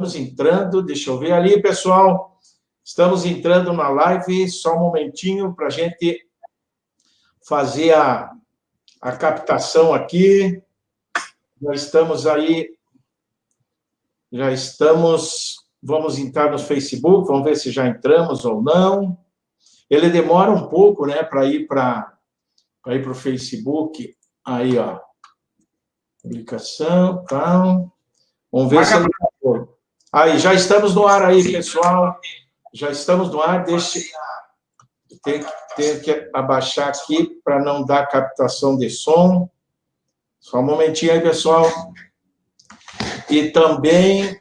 entrando, deixa eu ver ali, pessoal. Estamos entrando na live, só um momentinho para a gente fazer a captação aqui. Já estamos aí, vamos entrar no Facebook, vamos ver se já entramos ou não. Ele demora um pouco, né, para ir para o Facebook. Aí, ó, publicação, tal. Vamos ver se ele foi. Aí, já estamos no ar aí, pessoal. Já estamos no ar. Tenho que abaixar aqui para não dar captação de som. Só um momentinho aí, pessoal. E também...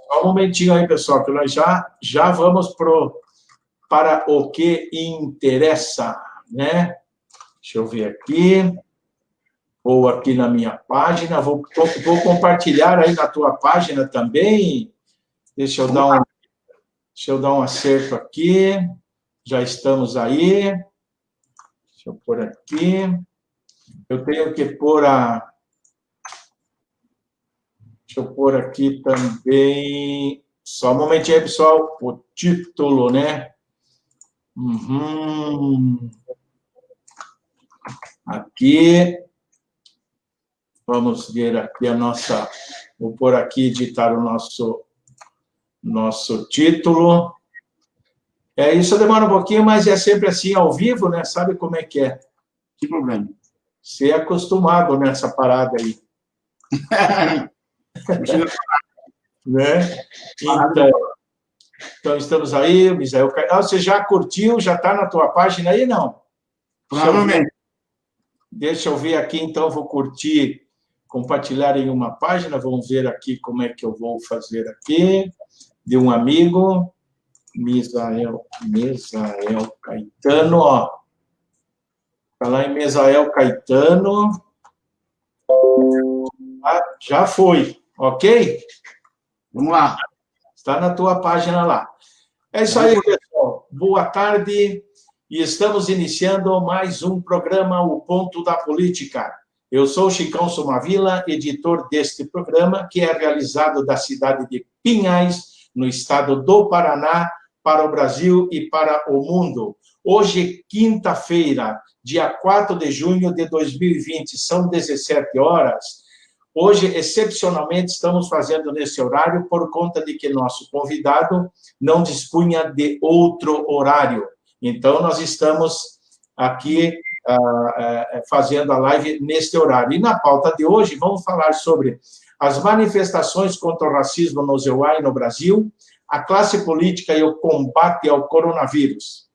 Só um momentinho aí, pessoal, que nós já vamos para o que interessa, né? Deixa eu ver aqui. Vou aqui na minha página. Vou compartilhar aí na tua página também. Deixa eu dar um acerto aqui. Já estamos aí. Deixa eu pôr aqui. Eu tenho que pôr Deixa eu pôr aqui também... Só um momentinho aí, pessoal. O título, né? Aqui. Vamos ver aqui a nossa... Vou pôr aqui, editar o nosso título. Isso demora um pouquinho, mas é sempre assim, ao vivo, né? Sabe como é que é? Que problema. Você é acostumado nessa parada aí. Né? Então, estamos aí, Misael. Você já curtiu? Já está na tua página aí, não? Provavelmente. Deixa eu ver aqui, então, vou curtir, compartilhar em uma página, vamos ver aqui como é que eu vou fazer aqui, de um amigo, Misael Caetano, ó. Está lá em Misael Caetano. Já foi, ok? Vamos lá. Está na tua página lá. É isso aí, pessoal. Boa tarde. E estamos iniciando mais um programa, O Ponto da Política. Eu sou Chicão Somavila, editor deste programa, que é realizado da cidade de Pinhais, no estado do Paraná, para o Brasil e para o mundo. Hoje, quinta-feira, dia 4 de junho de 2020, são 17 horas. Hoje, excepcionalmente, estamos fazendo nesse horário por conta de que nosso convidado não dispunha de outro horário. Então, nós estamos aqui fazendo a live neste horário. E na pauta de hoje, vamos falar sobre as manifestações contra o racismo no ZEUA e no Brasil, a classe política e o combate ao coronavírus.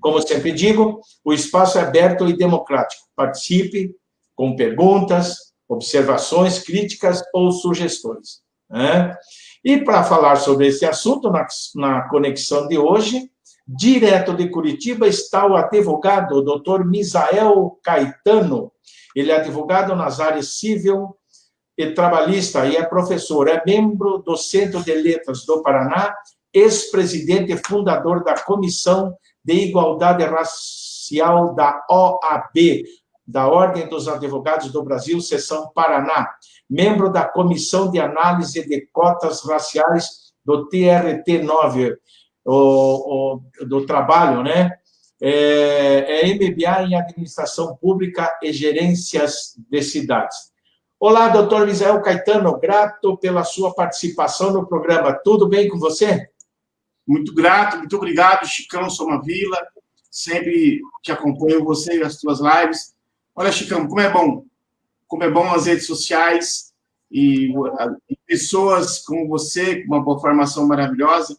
Como sempre digo, o espaço é aberto e democrático. Participe com perguntas, observações, críticas ou sugestões. Né? E para falar sobre esse assunto, na conexão de hoje, direto de Curitiba, está o advogado, o doutor Misael Caetano. Ele é advogado nas áreas civil e trabalhista e é professor, é membro do Centro de Letras do Paraná, ex-presidente e fundador da Comissão de Igualdade Racial da OAB, da Ordem dos Advogados do Brasil, Seção Paraná, membro da Comissão de Análise de Cotas Raciais do TRT9, do Trabalho, né? É MBA em Administração Pública e Gerências de Cidades. Olá, doutor Misael Caetano, grato pela sua participação no programa. Tudo bem com você? Muito grato, muito obrigado, Chicão Somavila. Sempre te acompanho, você e as tuas lives. Olha, Chicão, como é bom as redes sociais e pessoas como você, com uma boa formação maravilhosa,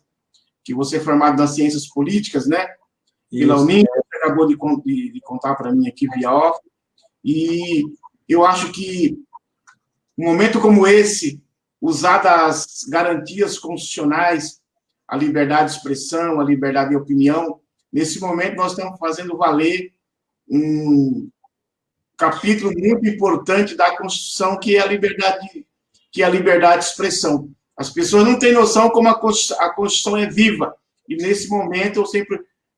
que você é formado nas ciências políticas, né? Pela Uninter, você acabou de contar para mim aqui via off. E eu acho que um momento como esse, usar das garantias constitucionais, a liberdade de expressão, a liberdade de opinião, nesse momento nós estamos fazendo valer um capítulo muito importante da Constituição, que é a liberdade de expressão. As pessoas não têm noção como a Constituição é viva. E nesse momento,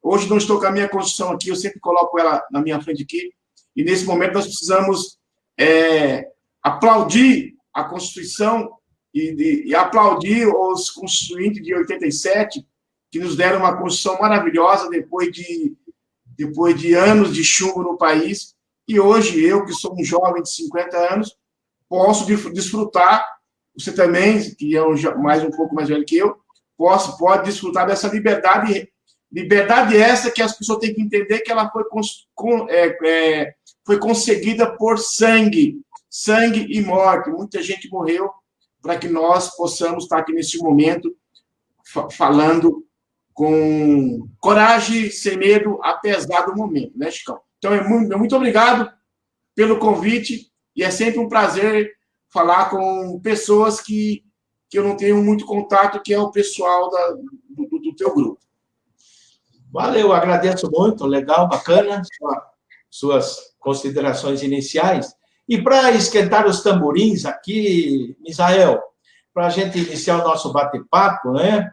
hoje não estou com a minha Constituição aqui, eu sempre coloco ela na minha frente aqui. E nesse momento nós precisamos aplaudir a Constituição e aplaudir os constituintes de 87, que nos deram uma Constituição maravilhosa depois de anos de chumbo no país. E hoje, eu, que sou um jovem de 50 anos, posso desfrutar, você também, que é um pouco mais velho que eu, pode desfrutar dessa liberdade. Liberdade essa que as pessoas têm que entender que ela foi conseguida por sangue e morte. Muita gente morreu para que nós possamos estar aqui nesse momento falando com coragem, sem medo, apesar do momento, né, Chicão? Então, muito obrigado pelo convite e é sempre um prazer falar com pessoas que eu não tenho muito contato, que é o pessoal do teu grupo. Valeu, agradeço muito, legal, bacana, suas considerações iniciais. E para esquentar os tamborins aqui, Misael, para a gente iniciar o nosso bate-papo, né?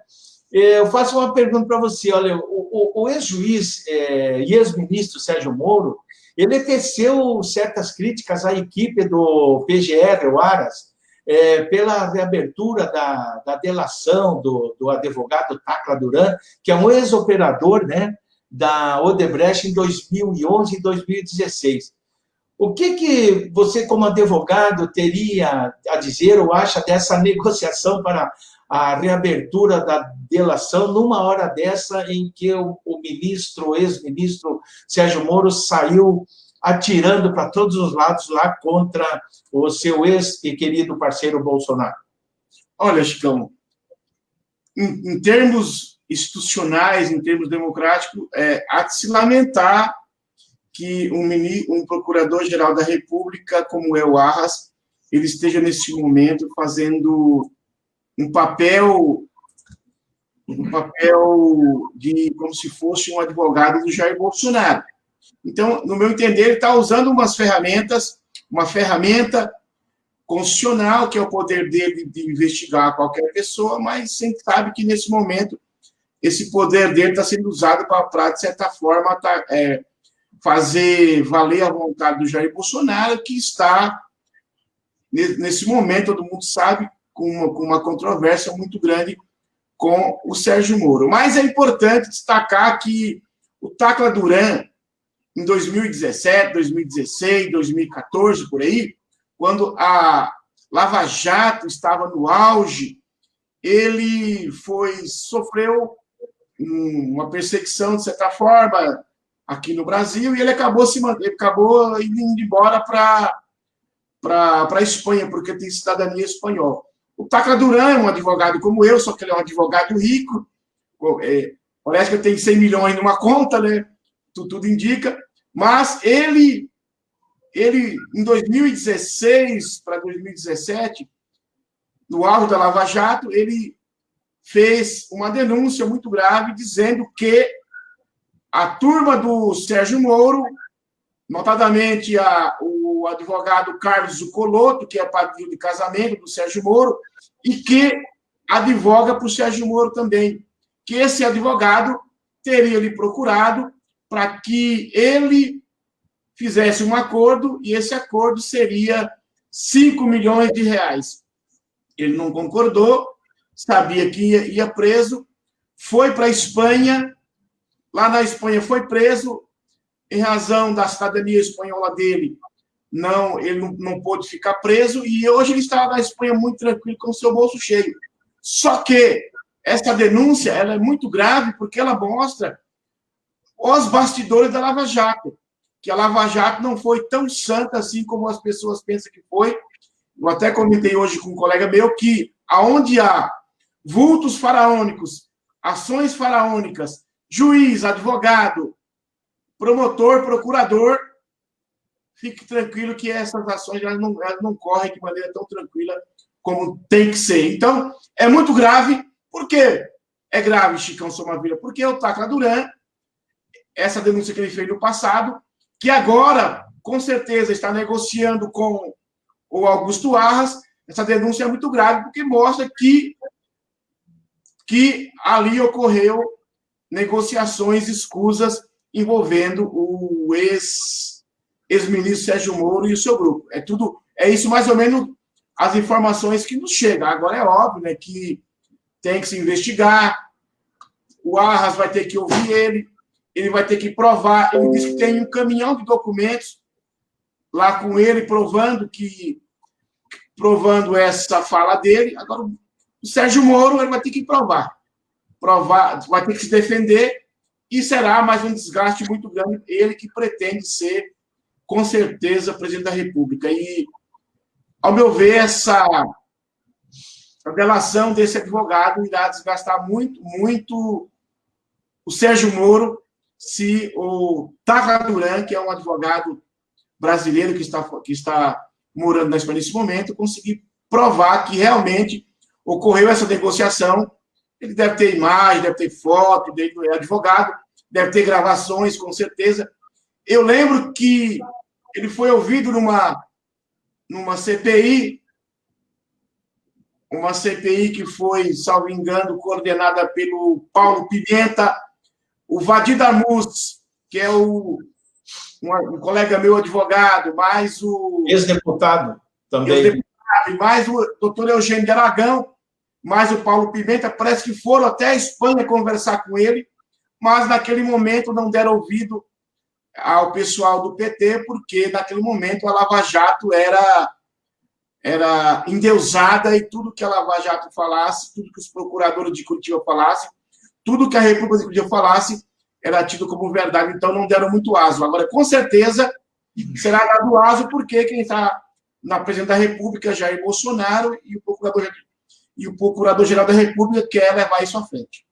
Eu faço uma pergunta para você. Olha, o ex-juiz e ex-ministro Sérgio Moro, ele teceu certas críticas à equipe do PGR, o Aras, pela reabertura da delação do advogado Tacla Duran, que é um ex-operador, né, da Odebrecht em 2011 e 2016. O que você, como advogado, teria a dizer ou acha dessa negociação para a reabertura da delação numa hora dessa em que o ex-ministro Sérgio Moro saiu atirando para todos os lados lá contra o seu ex e querido parceiro Bolsonaro? Olha, Chicão, em termos institucionais, em termos democráticos, há de se lamentar que um procurador-geral da República, como é o Arras, ele esteja, nesse momento, fazendo um papel de como se fosse um advogado do Jair Bolsonaro. Então, no meu entender, ele está usando uma ferramenta constitucional, que é o poder dele de investigar qualquer pessoa, mas sempre sabe que, nesse momento, esse poder dele está sendo usado para, de certa forma, fazer valer a vontade do Jair Bolsonaro, que está, nesse momento, todo mundo sabe, com uma controvérsia muito grande com o Sérgio Moro. Mas é importante destacar que o Tacla Duran, em 2017, 2016, 2014, por aí, quando a Lava Jato estava no auge, ele sofreu uma perseguição, de certa forma, aqui no Brasil, e ele acabou indo embora para a Espanha, porque tem cidadania espanhola. O Tacla Duran é um advogado como eu, só que ele é um advogado rico, parece que ele tem 100 milhões numa conta, né? Tudo indica, mas ele em 2016 para 2017, no auge da Lava Jato, ele fez uma denúncia muito grave, dizendo que a turma do Sérgio Moro, notadamente o advogado Carlos Zuccolotto, que é padrinho de casamento do Sérgio Moro, e que advoga para o Sérgio Moro também, que esse advogado teria lhe procurado para que ele fizesse um acordo, e esse acordo seria 5 milhões de reais. Ele não concordou, sabia que ia preso, foi para a Espanha, lá na Espanha foi preso, em razão da cidadania espanhola dele, ele não pôde ficar preso, e hoje ele está na Espanha muito tranquilo, com o seu bolso cheio. Só que essa denúncia ela é muito grave, porque ela mostra os bastidores da Lava Jato, que a Lava Jato não foi tão santa assim como as pessoas pensam que foi. Eu até comentei hoje com um colega meu que aonde há vultos faraônicos, ações faraônicas, juiz, advogado, promotor, procurador, fique tranquilo que essas ações elas não correm de maneira tão tranquila como tem que ser. Então, é muito grave. Por quê? É grave, Chicão Somavilha, porque o Tacla Duran, essa denúncia que ele fez no passado, que agora, com certeza, está negociando com o Augusto Arras, essa denúncia é muito grave, porque mostra que ali ocorreu negociações escusas envolvendo o ex-ministro Sérgio Moro e o seu grupo. É isso mais ou menos as informações que nos chegam. Agora é óbvio, né, que tem que se investigar, o Arras vai ter que ouvir ele vai ter que provar. Ele disse que tem um caminhão de documentos lá com ele provando essa fala dele. Agora, o Sérgio Moro ele vai ter que provar, vai ter que se defender, e será mais um desgaste muito grande. Ele que pretende ser, com certeza, presidente da República. E, ao meu ver, a delação desse advogado irá desgastar muito, muito o Sérgio Moro, se o Tarra Duran, que é um advogado brasileiro que está morando na Espanha nesse momento, conseguir provar que realmente ocorreu essa negociação. Ele deve ter imagem, deve ter foto, ele é advogado, deve ter gravações, com certeza. Eu lembro que ele foi ouvido numa CPI, uma CPI que foi, salvo engano, coordenada pelo Paulo Pimenta, o Vadir Damus, que é um colega meu advogado, mais o... Ex-deputado também. Ex-deputado, mais o doutor Eugênio de Aragão, mais o Paulo Pimenta, parece que foram até a Espanha conversar com ele, mas naquele momento não deram ouvido ao pessoal do PT, porque naquele momento a Lava Jato era endeusada, e tudo que a Lava Jato falasse, tudo que os procuradores de Curitiba falassem, tudo que a República de Curitiba falasse, era tido como verdade, então não deram muito aso. Agora, com certeza, será dado aso, porque quem está na presidência da República, Jair Bolsonaro, e o Procurador-Geral da República quer levar isso à frente.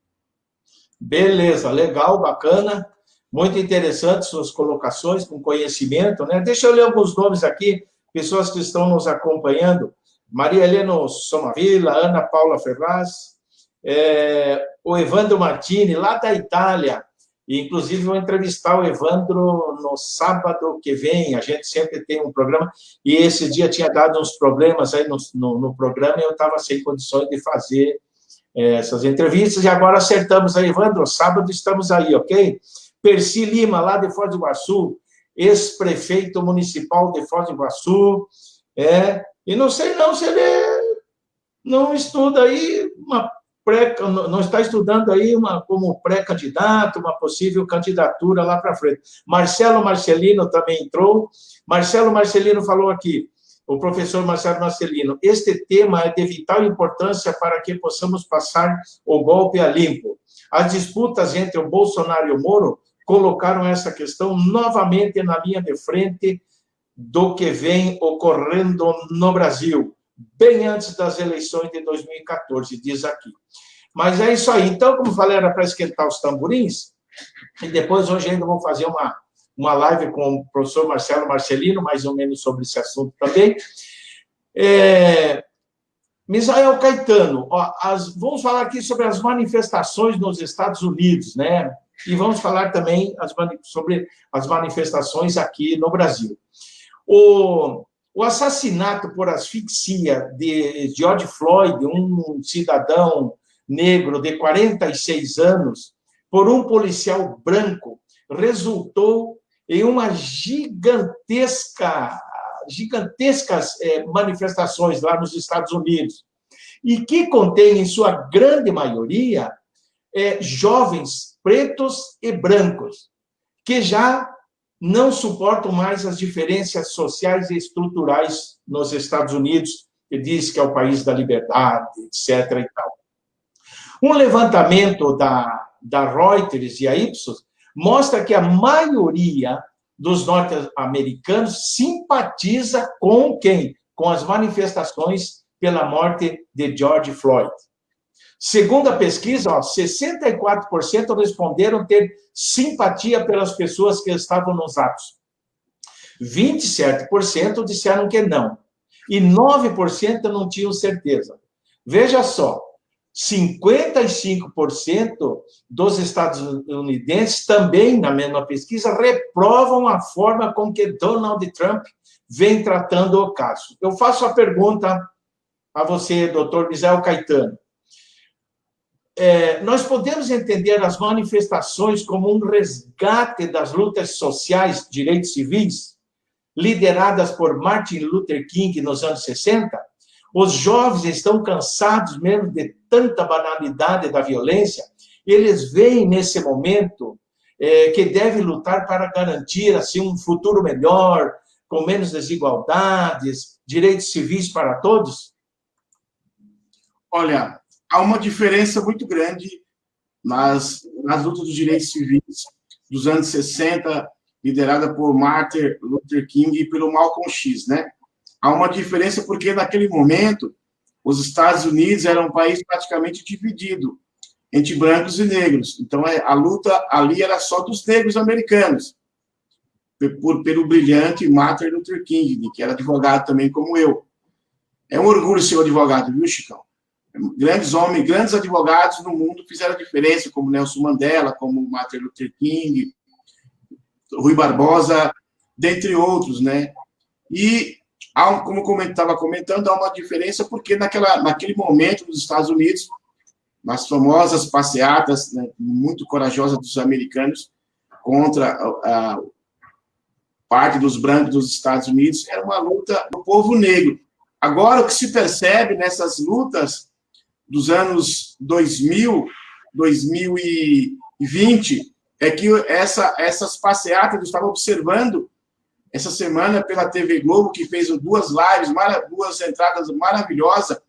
Beleza, legal, bacana, muito interessante suas colocações, com conhecimento, né? Deixa eu ler alguns nomes aqui, pessoas que estão nos acompanhando: Maria Helena Somavila, Ana Paula Ferraz, o Evandro Martini, lá da Itália, e inclusive vou entrevistar o Evandro no sábado que vem. A gente sempre tem um programa, e esse dia tinha dado uns problemas aí no programa, e eu estava sem condições de fazer essas entrevistas, e agora acertamos aí, Evandro, sábado estamos aí, ok? Percy Lima, lá de Foz do Iguaçu, ex-prefeito municipal de Foz do Iguaçu, e não sei não se ele não estuda aí não está estudando aí como pré-candidato, uma possível candidatura lá para frente. Marcelo Marcelino também entrou. Marcelo Marcelino falou aqui, o professor Marcelo Marcelino: este tema é de vital importância para que possamos passar o golpe a limpo. As disputas entre o Bolsonaro e o Moro colocaram essa questão novamente na linha de frente do que vem ocorrendo no Brasil, bem antes das eleições de 2014, diz aqui. Mas é isso aí. Então, como falei, era para esquentar os tamborins, e depois hoje ainda vou fazer uma live com o professor Marcelo Marcelino, mais ou menos sobre esse assunto também. Misael Caetano, vamos falar aqui sobre as manifestações nos Estados Unidos, né? E vamos falar também sobre as manifestações aqui no Brasil. O assassinato por asfixia de George Floyd, um cidadão negro de 46 anos, por um policial branco, resultou em uma gigantescas manifestações lá nos Estados Unidos, e que contém, em sua grande maioria, jovens pretos e brancos, que já não suportam mais as diferenças sociais e estruturais nos Estados Unidos, que diz que é o país da liberdade, etc. e tal. Um levantamento da Reuters e a Ipsos mostra que a maioria dos norte-americanos simpatiza com quem? Com as manifestações pela morte de George Floyd. Segundo a pesquisa, 64% responderam ter simpatia pelas pessoas que estavam nos atos. 27% disseram que não. E 9% não tinham certeza. Veja só, 55% dos estadunidenses, também na mesma pesquisa, reprovam a forma com que Donald Trump vem tratando o caso. Eu faço a pergunta a você, doutor Misael Caetano. Nós podemos entender as manifestações como um resgate das lutas sociais, direitos civis, lideradas por Martin Luther King nos anos 60? Os jovens estão cansados mesmo de tanta banalidade da violência. Eles veem nesse momento que devem lutar para garantir assim, um futuro melhor, com menos desigualdades, direitos civis para todos? Olha, há uma diferença muito grande nas lutas dos direitos civis dos anos 60, liderada por Martin Luther King e pelo Malcolm X, né? Há uma diferença porque, naquele momento, os Estados Unidos eram um país praticamente dividido entre brancos e negros. Então, a luta ali era só dos negros americanos, pelo brilhante Martin Luther King, que era advogado também como eu. É um orgulho ser advogado, viu, Chicão? Grandes homens, grandes advogados no mundo fizeram a diferença, como Nelson Mandela, como Martin Luther King, Rui Barbosa, dentre outros, né? E, como estava comentando, há uma diferença porque naquele momento, nos Estados Unidos, nas famosas passeatas, né, muito corajosas dos americanos contra a parte dos brancos dos Estados Unidos, era uma luta do povo negro. Agora, o que se percebe nessas lutas dos anos 2000, 2020, é que essas passeatas, eu estava observando essa semana pela TV Globo, que fez duas lives, duas entradas maravilhosas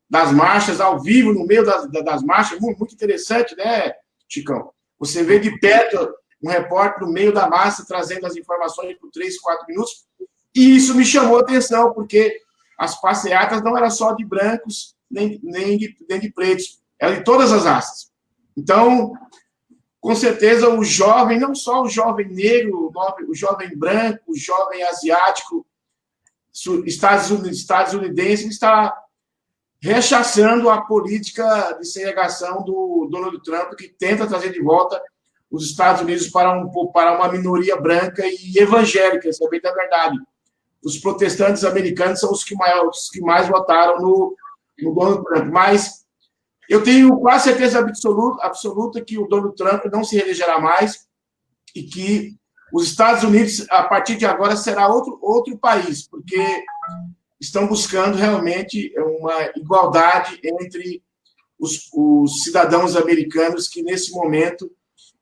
das marchas, ao vivo, no meio das marchas, muito interessante, né, Chicão? Você vê de perto um repórter no meio da massa, trazendo as informações por 3, 4 minutos, e isso me chamou a atenção, porque as passeatas não eram só de brancos, nem de pretos, eram de todas as raças. Então, com certeza, o jovem, não só o jovem negro, o jovem branco, o jovem asiático, estadunidense, está rechaçando a política de segregação do Donald Trump, que tenta trazer de volta os Estados Unidos para uma minoria branca e evangélica, isso é bem da verdade. Os protestantes americanos são os que mais votaram no Donald Trump. Mas eu tenho quase certeza absoluta que o Donald Trump não se reelegerá mais e que os Estados Unidos, a partir de agora, será outro país, porque estão buscando realmente uma igualdade entre os cidadãos americanos que, nesse momento,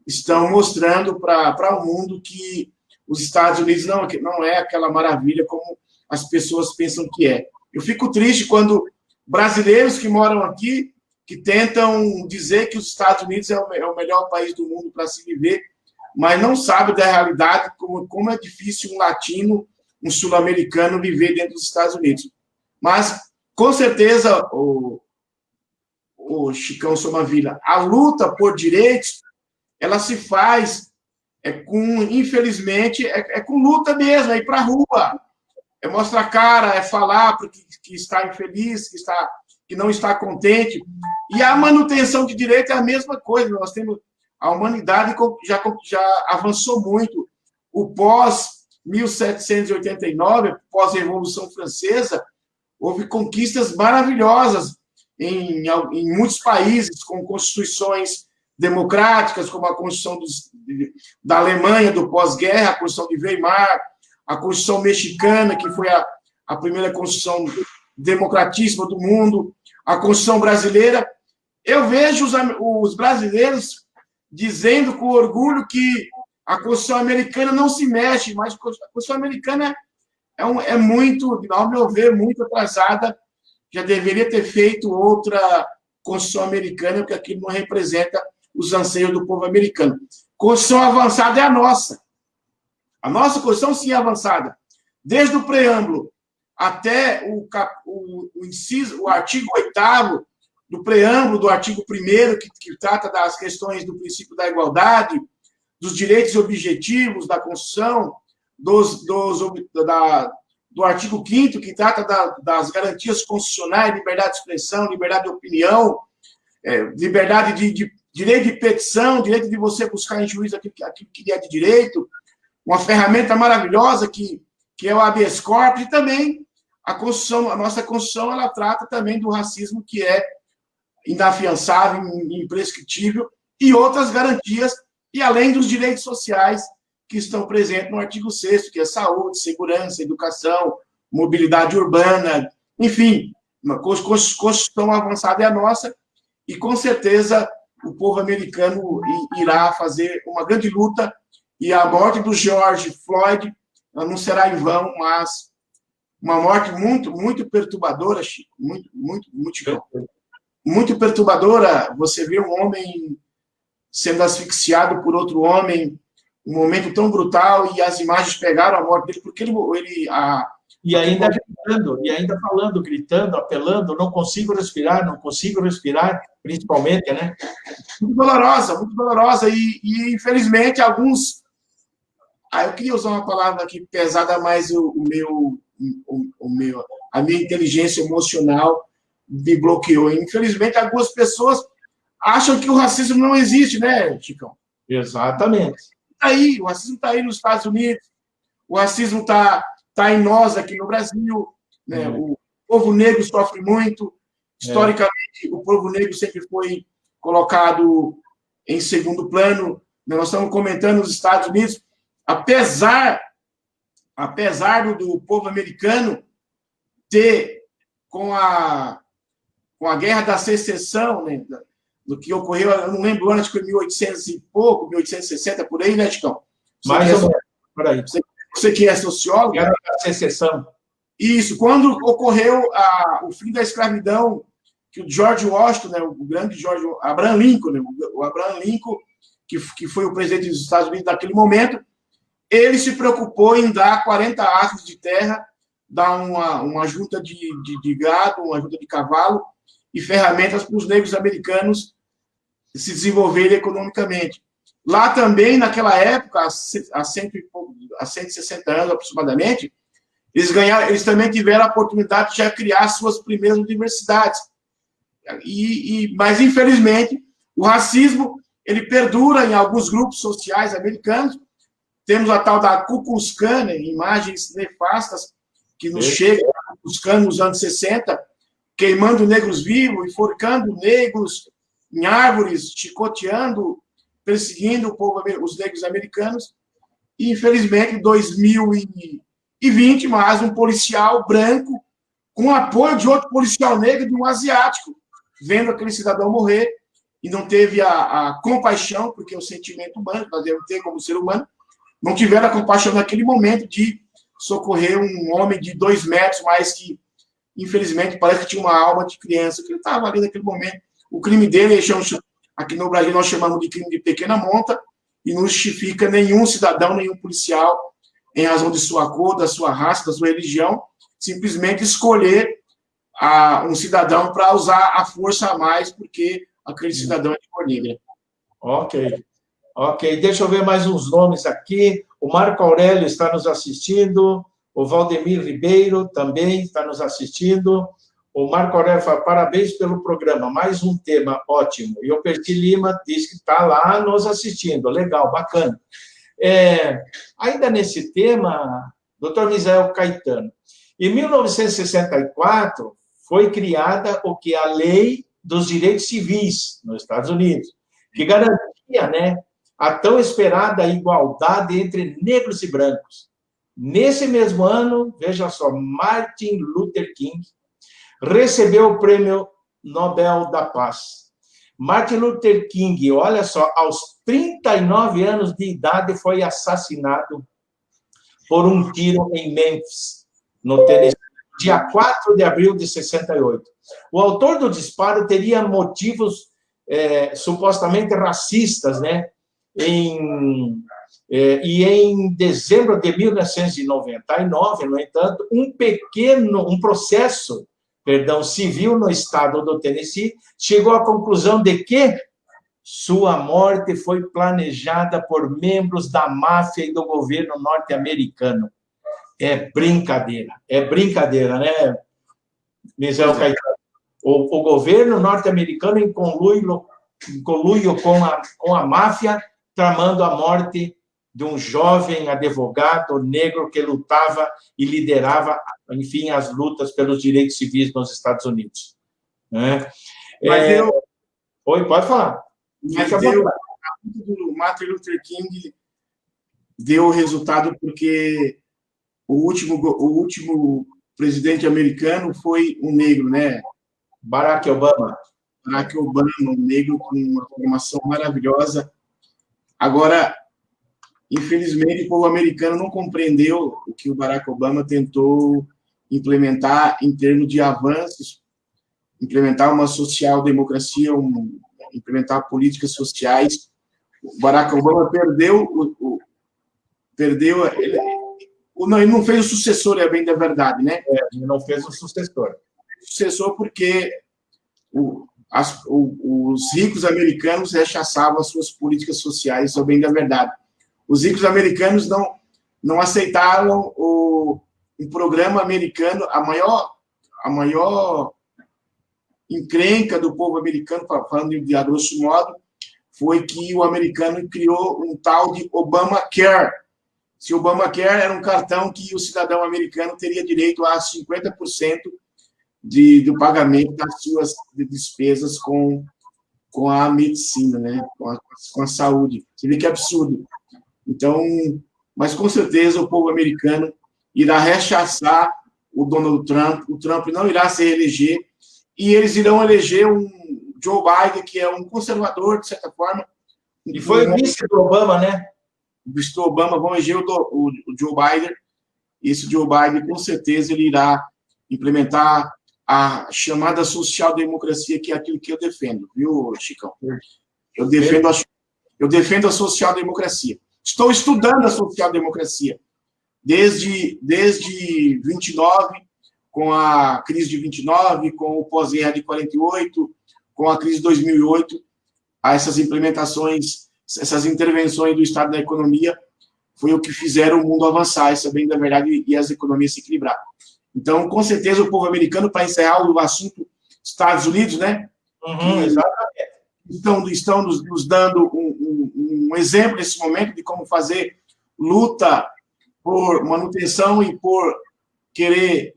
estão mostrando para o mundo que os Estados Unidos não é aquela maravilha como as pessoas pensam que é. Eu fico triste quando brasileiros que moram aqui, que tentam dizer que os Estados Unidos é o melhor país do mundo para se viver, mas não sabem da realidade, como é difícil um latino, um sul-americano viver dentro dos Estados Unidos. Mas, com certeza, o Chicão Somavila, a luta por direitos, ela se faz infelizmente, com luta mesmo, é ir para a rua, é mostrar a cara, é falar porque que está infeliz, que não está contente. E a manutenção de direito é a mesma coisa. Nós temos a humanidade já avançou muito. O pós-1789, pós-Revolução Francesa, houve conquistas maravilhosas em muitos países, com constituições democráticas, como a Constituição da Alemanha, do pós-guerra, a Constituição de Weimar, a Constituição mexicana, que foi a primeira Constituição democratíssima do mundo, a Constituição brasileira. Eu vejo os brasileiros dizendo com orgulho que a Constituição americana não se mexe, mas a Constituição americana é muito, ao meu ver, muito atrasada, já deveria ter feito outra Constituição americana, porque aquilo não representa os anseios do povo americano. Constituição avançada é a nossa. A nossa Constituição, sim, é avançada. Desde o preâmbulo até o artigo 8º do preâmbulo do artigo 1º, que trata das questões do princípio da igualdade, dos direitos objetivos da Constituição, do artigo 5º, que trata das garantias constitucionais, liberdade de expressão, liberdade de opinião, liberdade de direito de petição, direito de você buscar em juízo aquilo que é de direito, uma ferramenta maravilhosa que é o habeas corpus, e também a nossa Constituição, ela trata também do racismo, que é inafiançável, imprescritível, e outras garantias, e além dos direitos sociais que estão presentes no artigo 6º, que é saúde, segurança, educação, mobilidade urbana, enfim, uma Constituição avançada é a nossa, e com certeza o povo americano irá fazer uma grande luta, e a morte do George Floyd não será em vão, mas uma morte muito, muito perturbadora, Chico, muito perturbadora. Você vê um homem sendo asfixiado por outro homem, um momento tão brutal, e as imagens pegaram a morte dele, porque e ainda gritando, e ainda falando, gritando, apelando, não consigo respirar, principalmente, né? Muito dolorosa, e infelizmente alguns... eu queria usar uma palavra aqui pesada, mas a minha inteligência emocional me bloqueou. Infelizmente, algumas pessoas acham que o racismo não existe, né, Chicão? Exatamente. O racismo está aí nos Estados Unidos, o racismo está em nós aqui no Brasil, né? O povo negro sofre muito. Historicamente, o povo negro sempre foi colocado em segundo plano. Nós estamos comentando nos Estados Unidos, apesar do povo americano ter, com a Guerra da Secessão, né, do que ocorreu, eu não lembro o ano, acho que foi 1800 e pouco, 1860, por aí, né, Chicão? Mais ou menos, por aí. Você que é sociólogo. Guerra da Secessão. Isso, quando ocorreu o fim da escravidão, que o George Washington, né, o grande Abraham Lincoln, né, o Abraham Lincoln, que foi o presidente dos Estados Unidos naquele momento, ele se preocupou em dar 40 acres de terra, dar uma junta de gado, uma junta de cavalo e ferramentas para os negros americanos se desenvolverem economicamente. Lá também, naquela época, há 160 anos aproximadamente, eles também tiveram a oportunidade de já criar suas primeiras universidades. Mas, infelizmente, o racismo ele perdura em alguns grupos sociais americanos. Temos a tal da Ku Klux Klan, né, imagens nefastas que nos chegam, a Ku Klux Klan nos anos 60, queimando negros vivos, enforcando negros em árvores, chicoteando, perseguindo os negros americanos. E, infelizmente, em 2020, mais um policial branco, com apoio de outro policial negro, de um asiático, vendo aquele cidadão morrer, e não teve a compaixão, porque é o sentimento humano, nós devemos ter como ser humano, não tiveram a compaixão naquele momento de socorrer um homem de 2 metros, mas que, infelizmente, parece que tinha uma alma de criança, que ele estava ali naquele momento. O crime dele, aqui no Brasil, nós chamamos de crime de pequena monta, e não justifica nenhum cidadão, nenhum policial, em razão de sua cor, da sua raça, da sua religião, simplesmente escolher um cidadão para usar a força a mais, porque aquele cidadão é de cor negra. Ok, deixa eu ver mais uns nomes aqui. O Marco Aurélio está nos assistindo, o Valdemir Ribeiro também está nos assistindo. O Marco Aurélio fala, parabéns pelo programa, mais um tema ótimo. E o Percy Lima diz que está lá nos assistindo, legal, bacana. Ainda nesse tema, Dr. Misael Caetano, em 1964 foi criada a Lei dos Direitos Civis nos Estados Unidos, que garantia, né, a tão esperada igualdade entre negros e brancos. Nesse mesmo ano, veja só, Martin Luther King recebeu o Prêmio Nobel da Paz. Martin Luther King, olha só, aos 39 anos de idade, foi assassinado por um tiro em Memphis, no Tennessee, dia 4 de abril de 68. O autor do disparo teria motivos supostamente racistas, né? E em dezembro de 1999, no entanto, um processo civil no estado do Tennessee chegou à conclusão de que sua morte foi planejada por membros da máfia e do governo norte-americano. É brincadeira, né, Misael Caetano? O governo norte-americano em conluio com a máfia, tramando a morte de um jovem advogado negro que lutava e liderava, enfim, as lutas pelos direitos civis nos Estados Unidos. Né? Oi, pode falar. O Martin Luther King deu o resultado porque o último presidente americano foi um negro, né? Barack Obama. Barack Obama, um negro com uma formação maravilhosa. Agora, infelizmente, o povo americano não compreendeu o que o Barack Obama tentou implementar em termos de avanços, implementar uma social-democracia, implementar políticas sociais. O Barack Obama ele não fez o sucessor, é bem da verdade, né? Ele não fez o sucessor. Sucessor porque os ricos americanos rechaçavam as suas políticas sociais, isso é bem da verdade. Os ricos americanos não aceitaram o programa americano, a maior encrenca do povo americano, falando a grosso modo, foi que o americano criou um tal de Obamacare. Se o Obamacare era um cartão que o cidadão americano teria direito a 50% do pagamento das suas despesas com a medicina, né? com a saúde. Você vê que absurdo. Então, mas com certeza o povo americano irá rechaçar o Donald Trump, o Trump não irá se reeleger, e eles irão eleger um Joe Biden, que é um conservador, de certa forma. E foi vice do Obama, né? O vice do Obama, vão eleger o Joe Biden. Esse Joe Biden, com certeza, ele irá implementar a chamada social-democracia, que é aquilo que eu defendo, viu, Chicão? Eu defendo a social-democracia. Estou estudando a social-democracia desde 29, com a crise de 29, com o pós-guerra de 48, com a crise de 2008, a essas implementações, essas intervenções do Estado da economia, foi o que fizeram o mundo avançar, isso é bem da verdade, e as economias se equilibrar. Então, com certeza, o povo americano, para encerrar o assunto Estados Unidos, né? Estão nos dando um exemplo nesse momento de como fazer luta por manutenção e por querer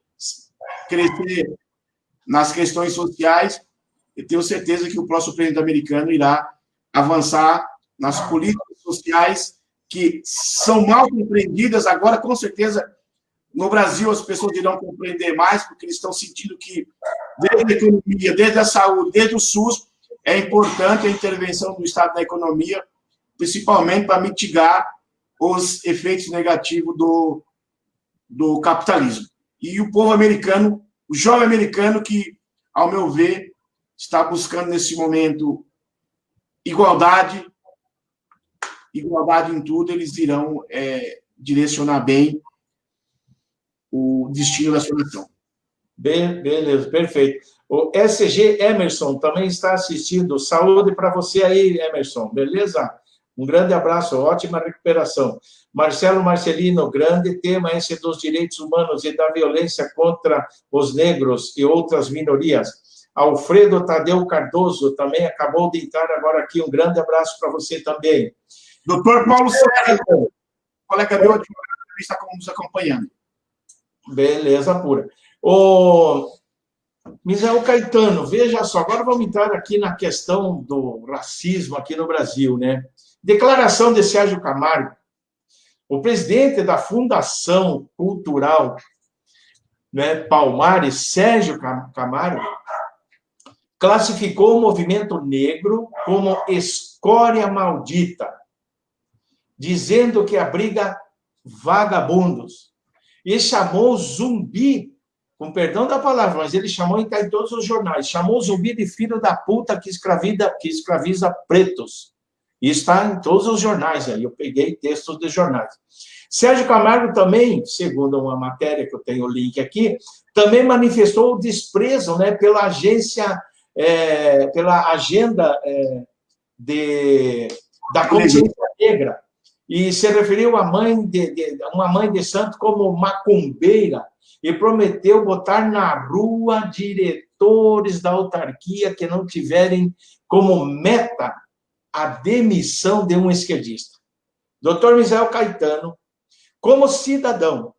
crescer nas questões sociais. Eu tenho certeza que o próximo presidente americano irá avançar nas políticas sociais que são mal compreendidas. Agora, com certeza, no Brasil, as pessoas irão compreender mais, porque eles estão sentindo que, desde a economia, desde a saúde, desde o SUS, é importante a intervenção do Estado na economia, principalmente para mitigar os efeitos negativos do capitalismo. E o povo americano, o jovem americano, que, ao meu ver, está buscando, nesse momento, igualdade em tudo, eles irão direcionar bem o destino da sua nação. Beleza, perfeito. O SG Emerson também está assistindo. Saúde para você aí, Emerson, beleza? Um grande abraço, ótima recuperação. Marcelo Marcelino, grande tema esse dos direitos humanos e da violência contra os negros e outras minorias. Alfredo Tadeu Cardoso também acabou de entrar agora aqui. Um grande abraço para você também. Doutor Paulo Sérgio, colega meu advogado, está nos acompanhando. Beleza pura. O Misael Caetano, veja só, agora vamos entrar aqui na questão do racismo aqui no Brasil, né? Declaração de Sérgio Camargo, o presidente da Fundação Cultural, né, Palmares, Sérgio Camargo, classificou o movimento negro como escória maldita, dizendo que abriga vagabundos, e chamou Zumbi, com perdão da palavra, mas ele chamou, está em todos os jornais, chamou Zumbi de filho da puta que escraviza pretos. E está em todos os jornais aí, eu peguei textos de jornais. Sérgio Camargo também, segundo uma matéria que eu tenho o link aqui, também manifestou o desprezo, né, pela agenda da consciência negra, e se referiu a uma mãe de santo como macumbeira, e prometeu botar na rua diretores da autarquia que não tiverem como meta a demissão de um esquerdista. Dr. Misael Caetano, como cidadão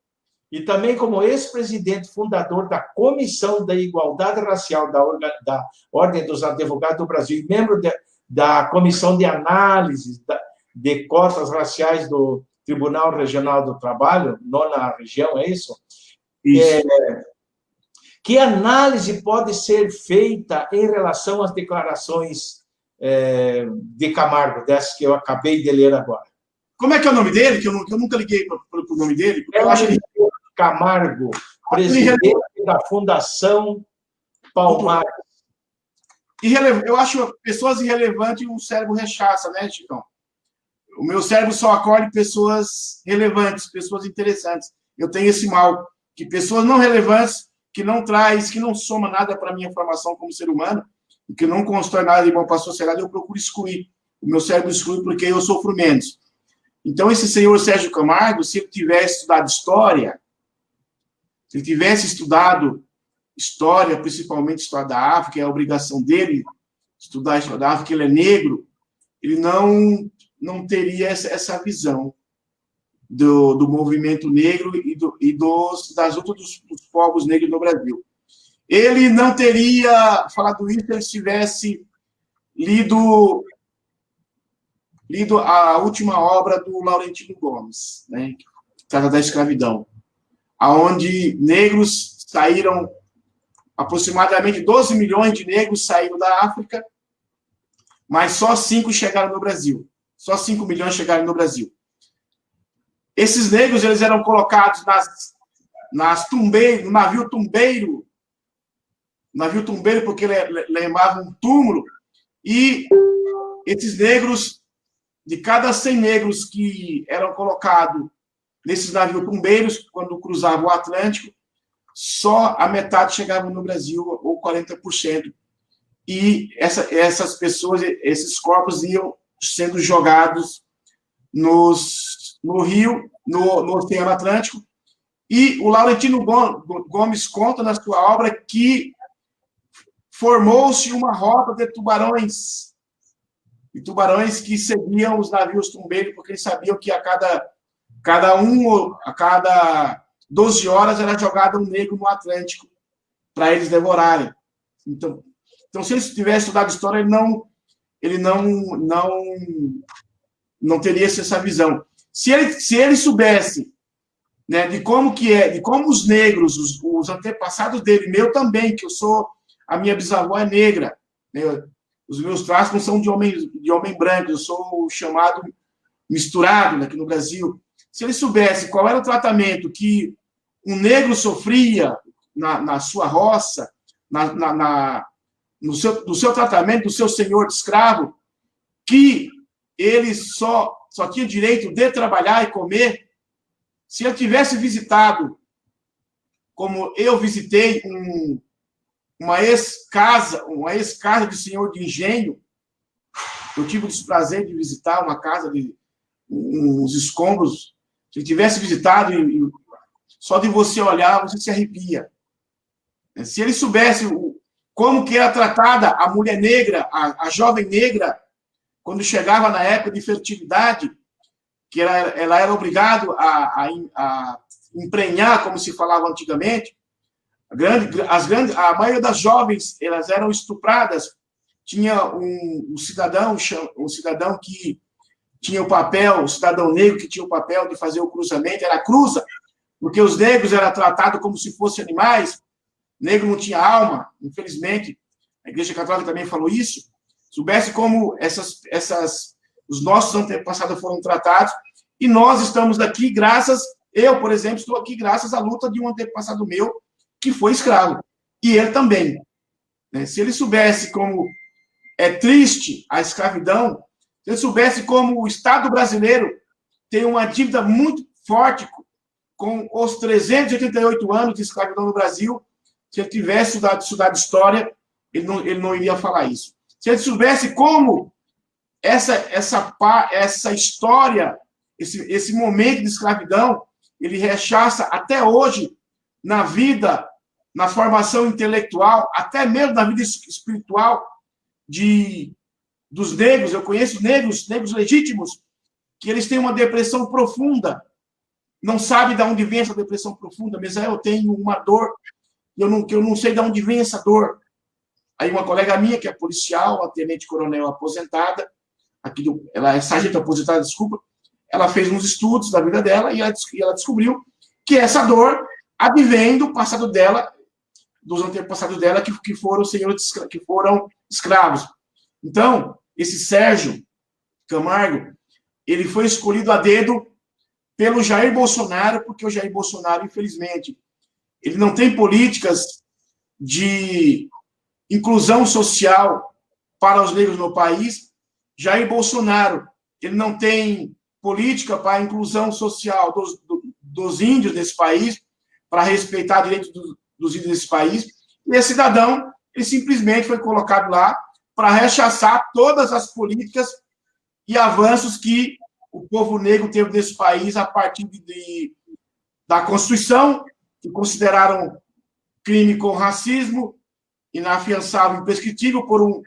e também como ex-presidente fundador da Comissão da Igualdade Racial da Ordem dos Advogados do Brasil e membro da Comissão de Análise de Cotas Raciais do Tribunal Regional do Trabalho, nona região, é isso? Que análise pode ser feita em relação às declarações de Camargo, dessas que eu acabei de ler agora? Como é que é o nome dele? Que eu nunca liguei para o nome dele. Eu acho que Camargo, presidente da Fundação Palmares. Eu acho pessoas irrelevantes e o cérebro rechaça, né, Chicão? O meu cérebro só acolhe pessoas relevantes, pessoas interessantes. Eu tenho esse mal, que pessoas não relevantes, que não soma nada para a minha formação como ser humano, e que não constrói nada de bom para a sociedade, eu procuro excluir. O meu cérebro exclui porque eu sofro menos. Então, esse senhor Sérgio Camargo, se ele tivesse estudado história, se ele tivesse estudado história, principalmente história da África, é a obrigação dele estudar a história da África, ele é negro, ele não teria essa visão do movimento negro e das lutas dos povos negros no Brasil. Ele não teria falado isso se ele tivesse lido a última obra do Laurentino Gomes, né, que trata da escravidão, aonde negros saíram, aproximadamente 12 milhões de negros saíram da África, mas só 5 chegaram no Brasil. Só 5 milhões chegaram no Brasil. Esses negros, eles eram colocados no navio tumbeiro, porque lembrava um túmulo, e esses negros, de cada 100 negros que eram colocados nesses navios tumbeiros, quando cruzavam o Atlântico, só a metade chegavam no Brasil, ou 40%. E essas pessoas, esses corpos iam sendo jogados no rio, no Oceano Atlântico. E o Laurentino Gomes conta na sua obra que formou-se uma rota de tubarões, que seguiam os navios tumbeiros, porque eles sabiam que a cada 12 horas era jogado um negro no Atlântico para eles devorarem. Então, se ele tivesse estudado história, ele não teria essa visão. Se ele soubesse, né, de como os negros, os antepassados dele, meu também, que a minha bisavó é negra, né, os meus traços não são de homem branco, eu sou chamado misturado, né, aqui no Brasil. Se ele soubesse qual era o tratamento que um negro sofria na sua roça, no seu tratamento, do seu senhor de escravo, que ele só tinha direito de trabalhar e comer, se ele tivesse visitado, como eu visitei, uma ex-casa de senhor de engenho, eu tive o desprazer de visitar uma casa de uns escombros, se ele tivesse visitado, só de você olhar, você se arrepia. Se ele soubesse como que era tratada a mulher negra, a jovem negra, quando chegava na época de fertilidade, que ela era obrigada a emprenhar, como se falava antigamente, a maioria das jovens, elas eram estupradas. Tinha um cidadão que tinha o papel, o cidadão negro que tinha o papel de fazer o cruzamento, era cruza, porque os negros eram tratados como se fossem animais, negro não tinha alma, infelizmente, a Igreja Católica também falou isso. Soubesse como os nossos antepassados foram tratados, e nós estamos aqui eu, por exemplo, estou aqui graças à luta de um antepassado meu, que foi escravo, e ele também. Se ele soubesse como é triste a escravidão, se ele soubesse como o Estado brasileiro tem uma dívida muito forte com os 388 anos de escravidão no Brasil, se ele tivesse estudado história, ele não iria falar isso. Se ele soubesse como essa história, esse momento de escravidão, ele rechaça até hoje na vida, na formação intelectual, até mesmo na vida espiritual dos negros. Eu conheço negros legítimos, que eles têm uma depressão profunda, não sabe de onde vem essa depressão profunda, mas eu tenho uma dor, que eu não sei de onde vem essa dor. Aí uma colega minha, que é policial, uma tenente-coronel aposentada, ela é sargento aposentada, desculpa, ela fez uns estudos da vida dela e ela descobriu que essa dor advém do passado dela. dos antepassados dela, que foram senhores, que foram escravos. Então, esse Sérgio Camargo, ele foi escolhido a dedo pelo Jair Bolsonaro, porque o Jair Bolsonaro, infelizmente, ele não tem políticas de inclusão social para os negros no país. Jair Bolsonaro, ele não tem política para a inclusão social dos índios desse país, para respeitar direitos dos índios desse país. E esse cidadão, ele simplesmente foi colocado lá para rechaçar todas as políticas e avanços que o povo negro teve nesse país a partir da Constituição, que consideraram crime com racismo, inafiançável, imprescritível, por um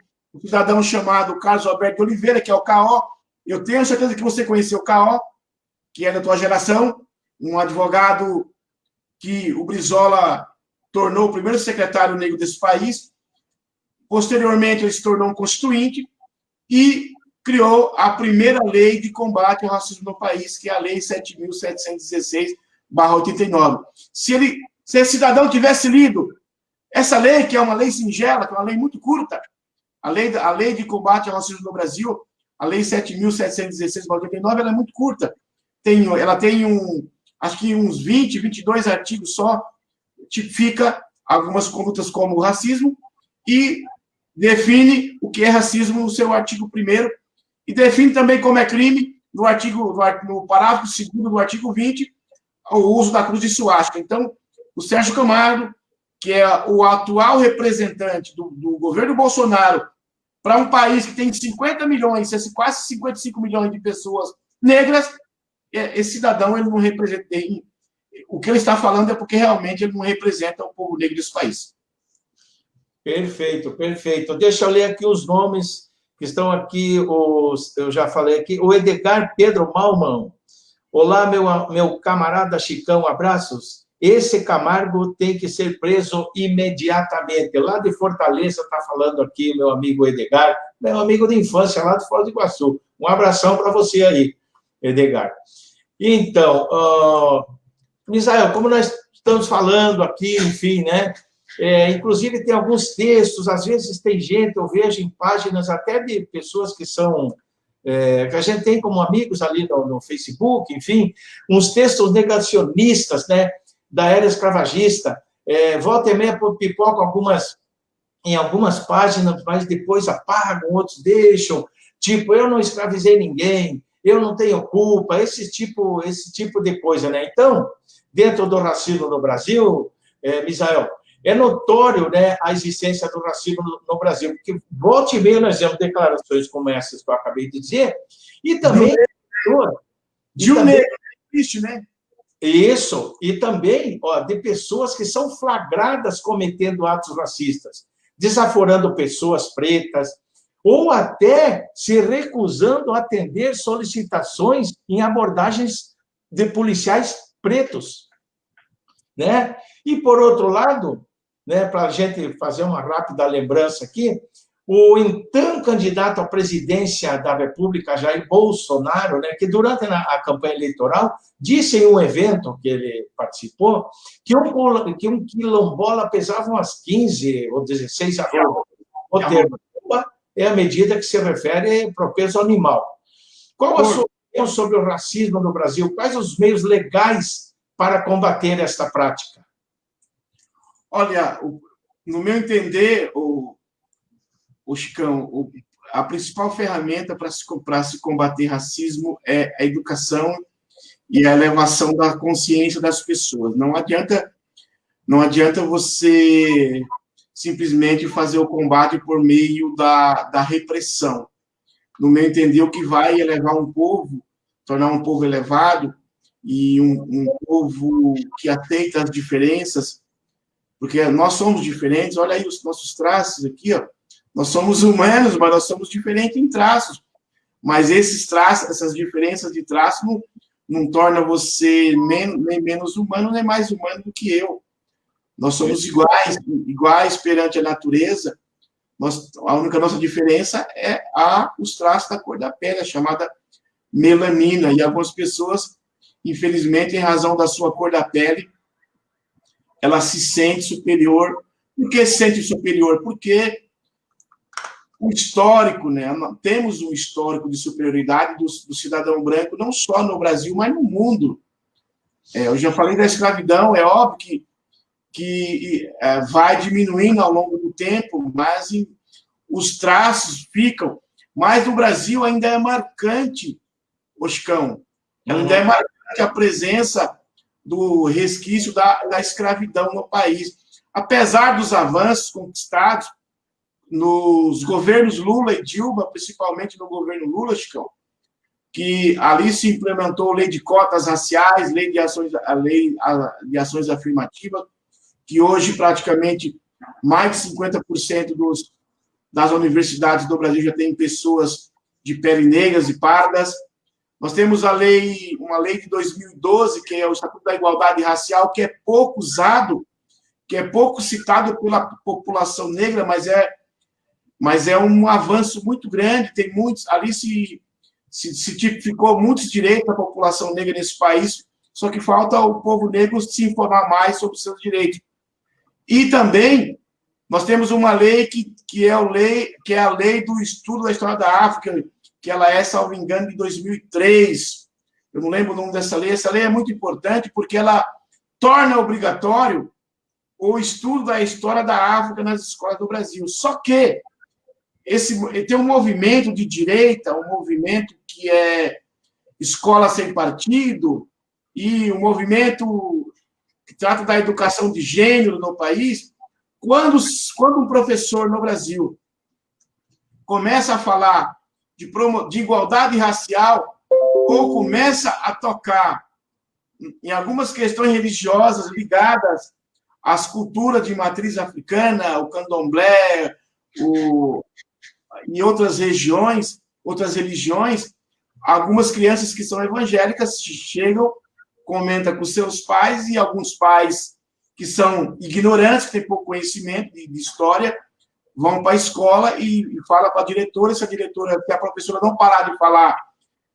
cidadão chamado Carlos Alberto de Oliveira, que é o K.O. Eu tenho certeza que você conheceu o K.O., que é da tua geração, um advogado que o Brizola tornou o primeiro secretário negro desse país. Posteriormente, ele se tornou um constituinte e criou a primeira lei de combate ao racismo no país, que é a Lei 7.716/89. Se esse cidadão tivesse lido essa lei, que é uma lei singela, que é uma lei muito curta, a lei de combate ao racismo no Brasil, a Lei 7.716/89, ela é muito curta. Ela tem acho que uns 20, 22 artigos só, tipifica algumas condutas como o racismo e define o que é racismo no seu artigo 1º e define também como é crime no parágrafo 2º do artigo 20, o uso da cruz de suástica. Então, o Sérgio Camargo, que é o atual representante do governo Bolsonaro para um país que tem 50 milhões, quase 55 milhões de pessoas negras, esse cidadão, ele não representa. O que ele está falando é porque realmente ele não representa o povo negro desse país. Perfeito, perfeito. Deixa eu ler aqui os nomes que estão aqui, eu já falei aqui. O Edgar Pedro Malman. Olá, meu camarada Chicão, abraços. Esse Camargo tem que ser preso imediatamente. Lá de Fortaleza está falando aqui meu amigo Edgar, meu amigo de infância lá de Foz do Iguaçu. Um abração para você aí, Edgar. Então, Misael, como nós estamos falando aqui, enfim, né? Inclusive tem alguns textos, às vezes tem gente, eu vejo em páginas até de pessoas que são, que a gente tem como amigos ali no Facebook, enfim, uns textos negacionistas, né? Da era escravagista, volta e meia pipoca em algumas páginas, mas depois apagam, outros deixam, tipo, eu não escravizei ninguém, eu não tenho culpa, esse tipo de coisa, né? Então, dentro do racismo no Brasil, Misael, é notório, né, a existência do racismo no Brasil, porque volta e meia nós vemos declarações como essas que eu acabei de dizer, e também... De um negro, triste, né? Isso, e também de pessoas que são flagradas cometendo atos racistas, desaforando pessoas pretas, ou até se recusando a atender solicitações em abordagens de policiais pretos, né? E, por outro lado, né, para a gente fazer uma rápida lembrança aqui, o então candidato à presidência da República, Jair Bolsonaro, né, que durante a campanha eleitoral disse em um evento que ele participou que um quilombola pesava umas 15 ou 16 arrobas. O termo é a medida que se refere para o peso animal. Qual a sua opinião sobre o racismo no Brasil? Quais os meios legais para combater esta prática? Olha, no meu entender, o Chicão, a principal ferramenta para se combater racismo é a educação e a elevação da consciência das pessoas. Não adianta você simplesmente fazer o combate por meio da repressão. No meu entender, o que vai elevar um povo, tornar um povo elevado e um povo que aceita as diferenças, porque nós somos diferentes. Olha aí os nossos traços aqui, ó. Nós somos humanos, mas nós somos diferentes em traços. Mas esses traços, essas diferenças de traço não tornam você nem menos humano, nem mais humano do que eu. Nós somos iguais perante a natureza. A única nossa diferença é os traços da cor da pele, a chamada melanina. E algumas pessoas, infelizmente, em razão da sua cor da pele, ela se sente superior Por que se sente superior? Porque o histórico, né? Temos um histórico de superioridade do cidadão branco, não só no Brasil, mas no mundo. Eu já falei da escravidão, é óbvio que vai diminuindo ao longo do tempo, mas os traços ficam. Mas no Brasil ainda é marcante, Chicão, ainda é marcante a presença do resquício da escravidão no país. Apesar dos avanços conquistados nos governos Lula e Dilma, principalmente no governo Lula, Chicão, que ali se implementou a lei de cotas raciais, lei de ações afirmativas, que hoje praticamente mais de 50% das universidades do Brasil já tem pessoas de pele negras e pardas. Nós temos uma lei de 2012, que é o Estatuto da Igualdade Racial, que é pouco usado, que é pouco citado pela população negra, mas é um avanço muito grande. Tem muitos, ali se tipificou muitos direitos da população negra nesse país, só que falta o povo negro se informar mais sobre os seus direitos. E também nós temos uma lei que é a lei do estudo da história da África, que ela é, salvo engano, de 2003. Eu não lembro o nome dessa lei. Essa lei é muito importante porque ela torna obrigatório o estudo da história da África nas escolas do Brasil. Só que tem um movimento de direita, um movimento que é escola sem partido, e um movimento que trata da educação de gênero no país. Quando um professor no Brasil começa a falar de igualdade racial, ou começa a tocar em algumas questões religiosas ligadas às culturas de matriz africana, o candomblé, em outras regiões, outras religiões, algumas crianças que são evangélicas chegam, comentam com seus pais, e alguns pais que são ignorantes, que têm pouco conhecimento de história, vão para a escola e falam para a diretora, se a professora não parar de falar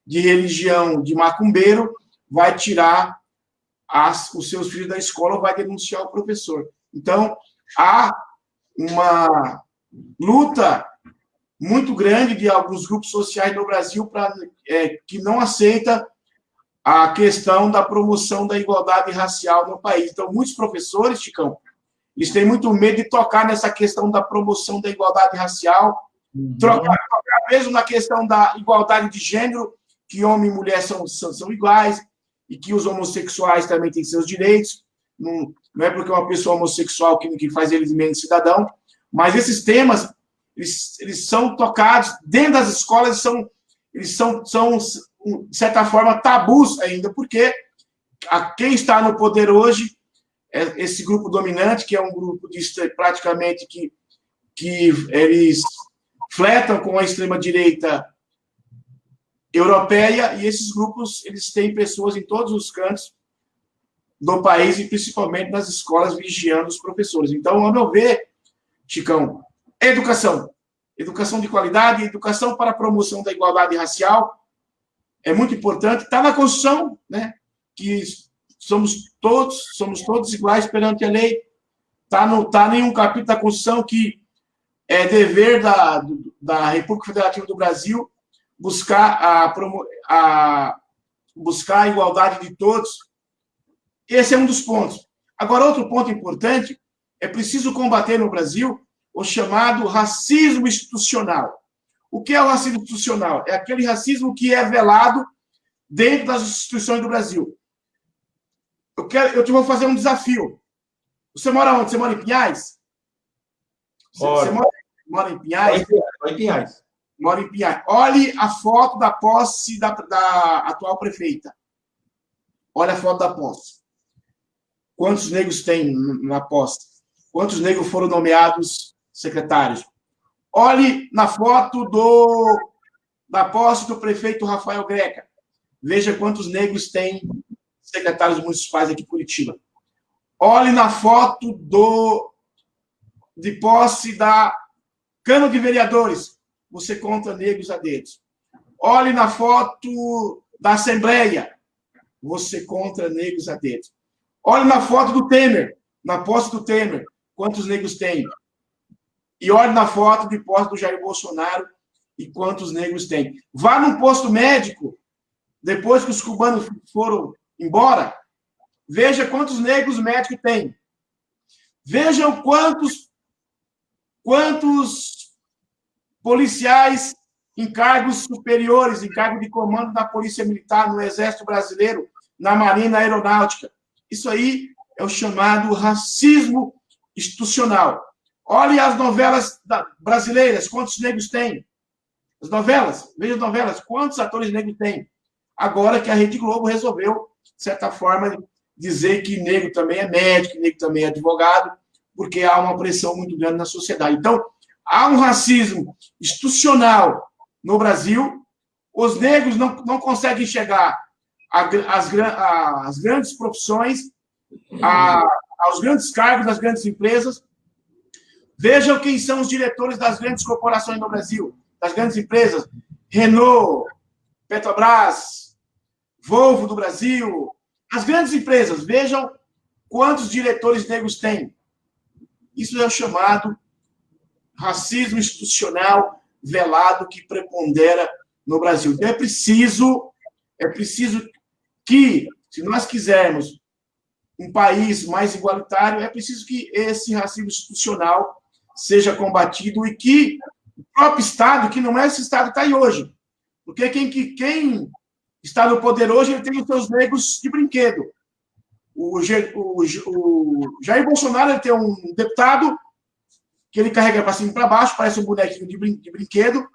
de religião de macumbeiro, vai tirar os seus filhos da escola, vai denunciar o professor. Então, há uma luta muito grande de alguns grupos sociais no Brasil que não aceita a questão da promoção da igualdade racial no país. Então, muitos professores, Chicão, eles têm muito medo de tocar nessa questão da promoção da igualdade racial, trocar mesmo na questão da igualdade de gênero, que homem e mulher são iguais, e que os homossexuais também têm seus direitos. Não é porque é uma pessoa homossexual que faz eles menos cidadão, mas esses temas, eles são tocados dentro das escolas, eles são, de certa forma, tabus ainda, porque quem está no poder hoje é esse grupo dominante, que é um grupo praticamente que eles fletam com a extrema-direita europeia, e esses grupos, eles têm pessoas em todos os cantos do país, e principalmente nas escolas, vigiando os professores. Então, ao meu ver, Chicão, educação de qualidade, educação para a promoção da igualdade racial é muito importante. Está na Constituição, né? Que somos todos iguais perante a lei. Está em um capítulo da Constituição que é dever da República Federativa do Brasil buscar a igualdade de todos. Esse é um dos pontos. Agora, outro ponto importante, é preciso combater no Brasil o chamado racismo institucional. O que é o racismo institucional? É aquele racismo que é velado dentro das instituições do Brasil. Eu te vou fazer um desafio. Você mora onde? Você mora em Pinhais? Você mora em Pinhais? Mora em Pinhais. Mora em Pinhais. Olhe a foto da posse da atual prefeita. Olha a foto da posse. Quantos negros tem na posse? Quantos negros foram nomeados secretários? Olhe na foto da posse do prefeito Rafael Greca. Veja quantos negros tem secretários municipais aqui em Curitiba. Olhe na foto de posse da Câmara de Vereadores. Você conta negros a dedos. Olhe na foto da Assembleia. Você conta negros a dedos. Olhe na foto do Temer, na posse do Temer. quantos negros tem. E olhe na foto de posse do Jair Bolsonaro e quantos negros tem. Vá num posto médico, depois que os cubanos foram embora, veja quantos negros o médico tem. Vejam quantos policiais em cargos superiores, em cargo de comando da Polícia Militar, no Exército Brasileiro, na Marinha Aeronáutica. Isso aí é o chamado racismo institucional. Olhe as novelas brasileiras, quantos negros tem. As novelas, veja as novelas, quantos atores negros tem. Agora que a Rede Globo resolveu, de certa forma, dizer que negro também é médico, que negro também é advogado, porque há uma pressão muito grande na sociedade. Então, há um racismo institucional no Brasil, os negros não conseguem chegar às grandes profissões, aos grandes cargos das grandes empresas. Vejam quem são os diretores das grandes corporações no Brasil, das grandes empresas, Renault, Petrobras, Volvo do Brasil, as grandes empresas. Vejam quantos diretores negros têm. Isso é o chamado racismo institucional velado que prepondera no Brasil. Então, é preciso que, se nós quisermos um país mais igualitário, é preciso que esse racismo institucional seja combatido e que o próprio Estado, que não é esse Estado que está aí hoje, porque quem está no poder hoje, ele tem os seus negros de brinquedo. O Jair Bolsonaro, ele tem um deputado que ele carrega para cima e para baixo, parece um bonequinho de brinquedo.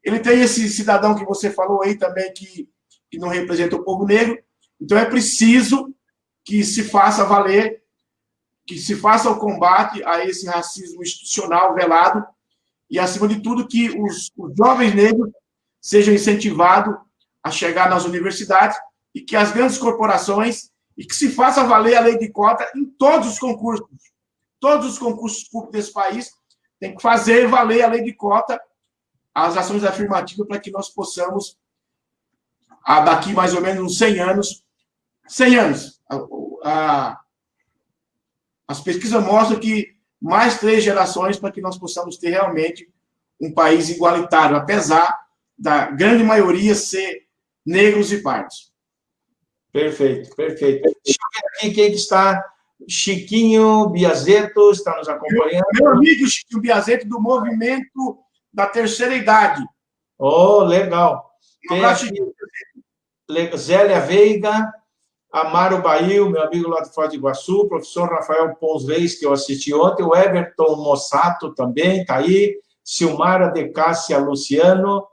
Ele tem esse cidadão que você falou aí também, que não representa o povo negro. Então, é preciso que se faça valer, que se faça o combate a esse racismo institucional velado e, acima de tudo, que os jovens negros sejam incentivados a chegar nas universidades e que as grandes corporações, e que se faça valer a lei de cota em todos os concursos. Todos os concursos públicos desse país têm que fazer valer a lei de cota, as ações afirmativas, para que nós possamos, daqui mais ou menos uns 100 anos, as pesquisas mostram que mais 3 gerações para que nós possamos ter realmente um país igualitário, apesar da grande maioria ser negros e pardos. Perfeito, perfeito. Deixa eu ver aqui quem que está. Chiquinho Biazeto está nos acompanhando. Meu amigo Chiquinho Biazeto, do movimento da terceira idade. Oh, legal. Tem aqui Zélia Veiga, Amaro Bail, meu amigo lá do Foz do Iguaçu, professor Rafael Pons Reis, que eu assisti ontem, o Everton Mossato também está aí, Silmara de Cássia Luciano,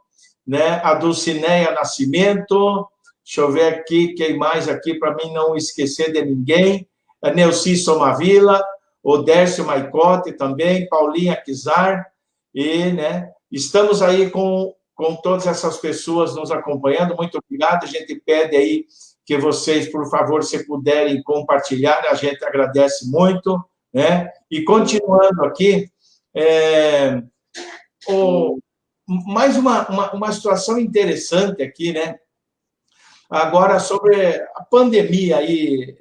né? A Dulcineia Nascimento, deixa eu ver aqui, quem mais aqui, para mim não esquecer de ninguém, a Neuci Somavila, o Dércio Maicote também, Paulinha Kizar, e, né, estamos aí com todas essas pessoas nos acompanhando, muito obrigado, a gente pede aí que vocês, por favor, se puderem compartilhar, a gente agradece muito, né, e continuando aqui, mais uma situação interessante aqui, né, agora sobre a pandemia aí,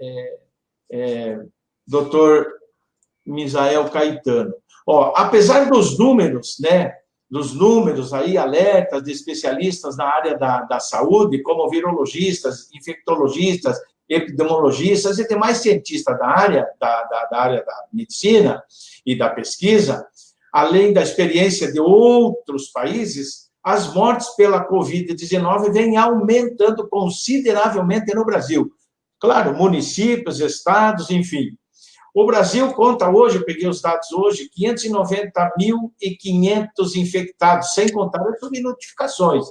doutor Misael Caetano. Apesar dos números, né, aí, alertas de especialistas na área da saúde, como virologistas, infectologistas, epidemiologistas e demais cientistas da área da medicina e da pesquisa, além da experiência de outros países, as mortes pela Covid-19 vêm aumentando consideravelmente no Brasil. Claro, municípios, estados, enfim. O Brasil conta hoje, eu peguei os dados hoje, 590.500 infectados, sem contar as subnotificações.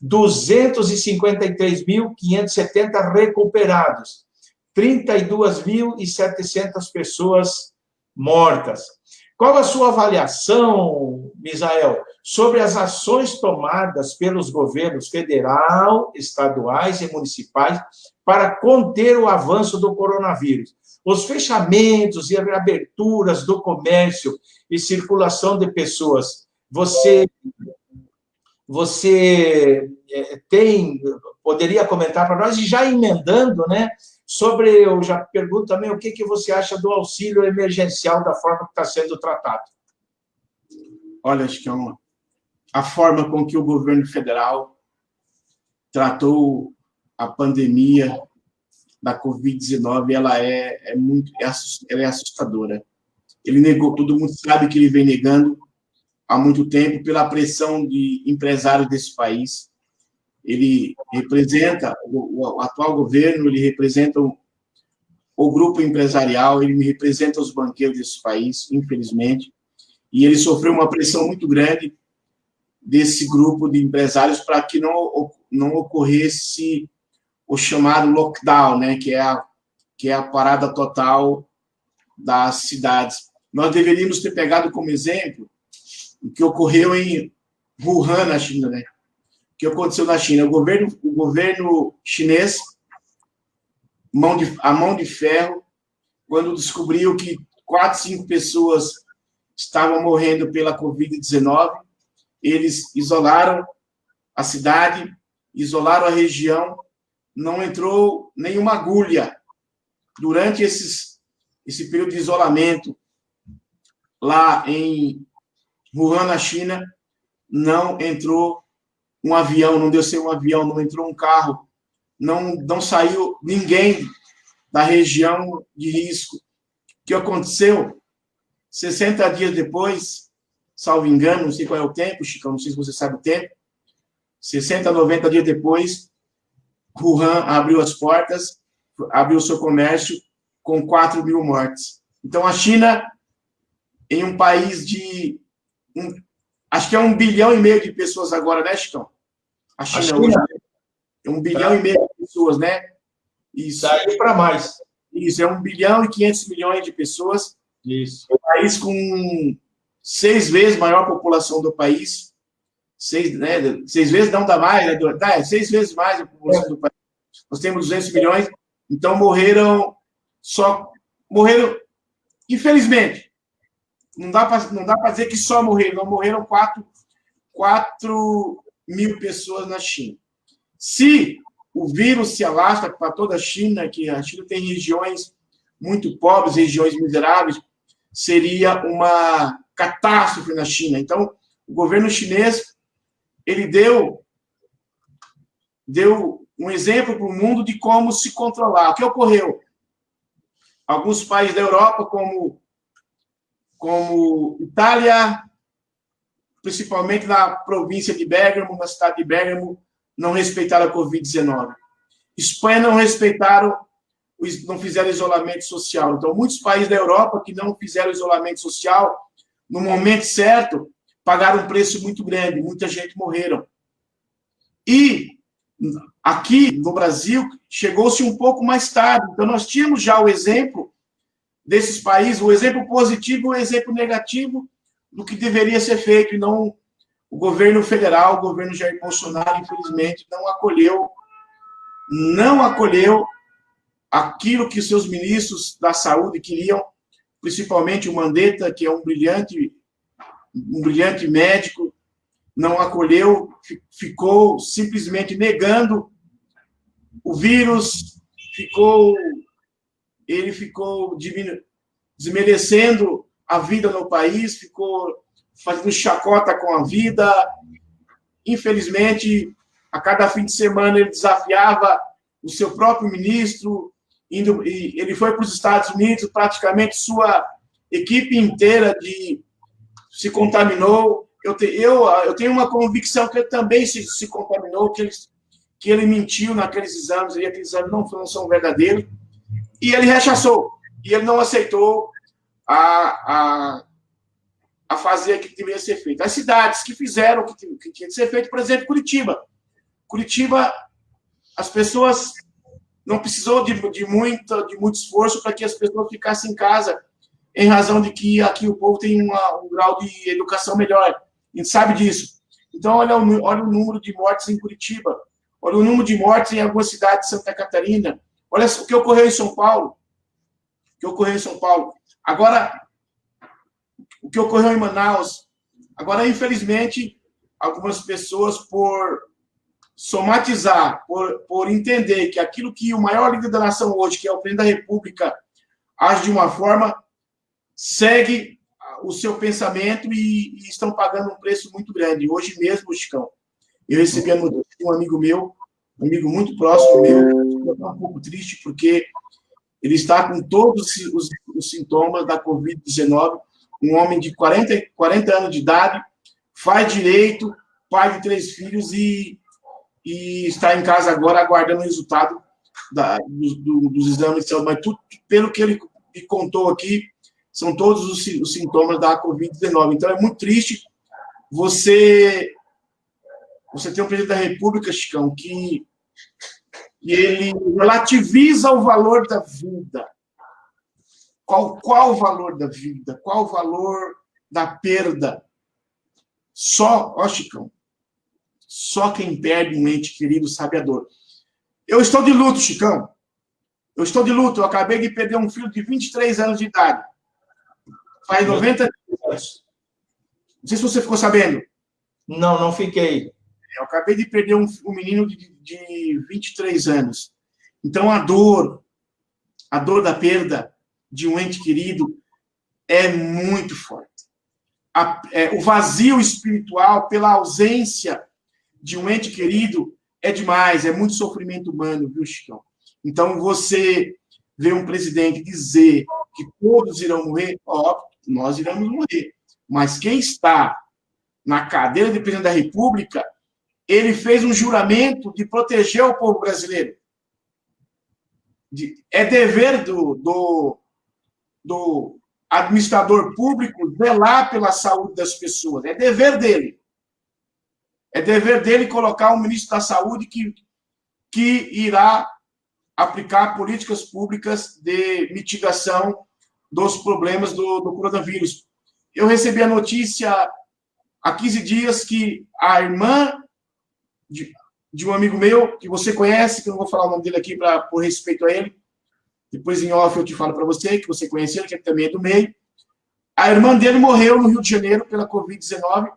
253.570 recuperados. 32.700 pessoas mortas. Qual a sua avaliação, Misael, sobre as ações tomadas pelos governos federal, estaduais e municipais para conter o avanço do coronavírus? Os fechamentos e reaberturas do comércio e circulação de pessoas, você poderia comentar para nós, e já emendando, né, eu já pergunto também o que você acha do auxílio emergencial da forma que está sendo tratado. Olha, acho que a forma com que o governo federal tratou a pandemia da Covid-19, ela é assustadora. Ele negou, todo mundo sabe que ele vem negando há muito tempo pela pressão de empresários desse país. Ele representa o atual governo, ele representa o grupo empresarial, ele representa os banqueiros desse país, infelizmente, e ele sofreu uma pressão muito grande desse grupo de empresários para que não ocorresse o chamado lockdown, né, que é a parada total das cidades. Nós deveríamos ter pegado como exemplo o que ocorreu em Wuhan, na China, né? O que aconteceu na China? O governo chinês, a mão de ferro, quando descobriu que 4, 5 pessoas estavam morrendo pela Covid-19, eles isolaram a cidade, isolaram a região, não entrou nenhuma agulha. Durante esse período de isolamento, lá em Wuhan, na China, não entrou um avião, não desceu um avião, não entrou um carro, não saiu ninguém da região de risco. O que aconteceu? 60 dias depois, salvo engano, não sei qual é o tempo, Chicão, não sei se você sabe o tempo, 60, 90 dias depois, Wuhan abriu as portas, abriu seu comércio com 4 mil mortes. Então, a China, em um país de... acho que é 1,5 bilhão de pessoas agora, né, Chicão? A China hoje é 1,5 bilhão de pessoas, né? Isso. Daí para mais. Isso, é 1,5 bilhão de pessoas. Isso. Um país com 6 vezes maior população do país. 6 vezes não dá mais, né? 6 vezes mais a população do país. Nós temos 200 milhões, então morreram, infelizmente, não dá para dizer que só morreram, não morreram 4 mil pessoas na China. Se o vírus se alastra para toda a China, que a China tem regiões muito pobres, regiões miseráveis, seria uma catástrofe na China. Então, o governo chinês, ele deu um exemplo para o mundo de como se controlar. O que ocorreu? Alguns países da Europa, como Itália, principalmente na província de Bérgamo, na cidade de Bérgamo, não respeitaram a Covid-19. Espanha não fizeram isolamento social. Então, muitos países da Europa que não fizeram isolamento social, no momento certo, pagaram um preço muito grande, muita gente morreram. E aqui no Brasil, chegou-se um pouco mais tarde. Então, nós tínhamos já o exemplo desses países, o exemplo positivo e o exemplo negativo do que deveria ser feito, e não o governo federal, o governo Jair Bolsonaro, infelizmente, não acolheu aquilo que seus ministros da saúde queriam, principalmente o Mandetta, que é um brilhante médico, não acolheu, ficou simplesmente negando o vírus, ele ficou desmerecendo a vida no país, ficou fazendo chacota com a vida. Infelizmente, a cada fim de semana ele desafiava o seu próprio ministro, e ele foi para os Estados Unidos, praticamente sua equipe inteira se contaminou. Eu tenho uma convicção que ele também se contaminou, que ele mentiu naqueles exames, e aqueles exames não são verdadeiros, e ele rechaçou, e ele não aceitou a fazer o que deveria ser feito. As cidades que fizeram o que tinha que ser feito, por exemplo, Curitiba. Curitiba, as pessoas não precisou de muito esforço para que as pessoas ficassem em casa, em razão de que aqui o povo tem um grau de educação melhor. A gente sabe disso. Então, olha o número de mortes em Curitiba. Olha o número de mortes em algumas cidades de Santa Catarina. Olha o que ocorreu em São Paulo. Agora, o que ocorreu em Manaus. Agora, infelizmente, algumas pessoas, por somatizar, por entender que aquilo que o maior líder da nação hoje, que é o presidente da República, age de uma forma, segue o seu pensamento e estão pagando um preço muito grande. Hoje mesmo, Chicão, eu recebi a notícia de um amigo meu, um amigo muito próximo meu, eu estou um pouco triste porque ele está com todos os sintomas da Covid-19, um homem de 40 anos de idade, faz direito, pai de 3 filhos e está em casa agora aguardando o resultado dos exames de saúde. Mas tudo, pelo que ele me contou aqui, são todos os sintomas da Covid-19. Então, é muito triste você ter um presidente da República, Chicão, que ele relativiza o valor da vida. Qual o valor da vida? Qual o valor da perda? Chicão, só quem perde um ente querido sabe a dor. Eu estou de luto, Chicão. Eu estou de luto. Eu acabei de perder um filho de 23 anos de idade. Faz 90 anos. Não sei se você ficou sabendo. Não fiquei. Eu acabei de perder um menino de 23 anos. Então, a dor da perda de um ente querido é muito forte. O vazio espiritual pela ausência de um ente querido é demais, é muito sofrimento humano, viu, Chicão? Então, você vê um presidente dizer que todos irão morrer, óbvio, nós iremos morrer. Mas quem está na cadeira de presidente da República, ele fez um juramento de proteger o povo brasileiro. É dever do administrador público velar pela saúde das pessoas. É dever dele. É dever dele colocar um ministro da Saúde que irá aplicar políticas públicas de mitigação dos problemas do coronavírus. Eu recebi a notícia há 15 dias que a irmã de um amigo meu, que você conhece, que eu não vou falar o nome dele aqui por respeito a ele, depois em off eu te falo para você, que você conhece ele, que também é do meio. A irmã dele morreu no Rio de Janeiro pela Covid-19,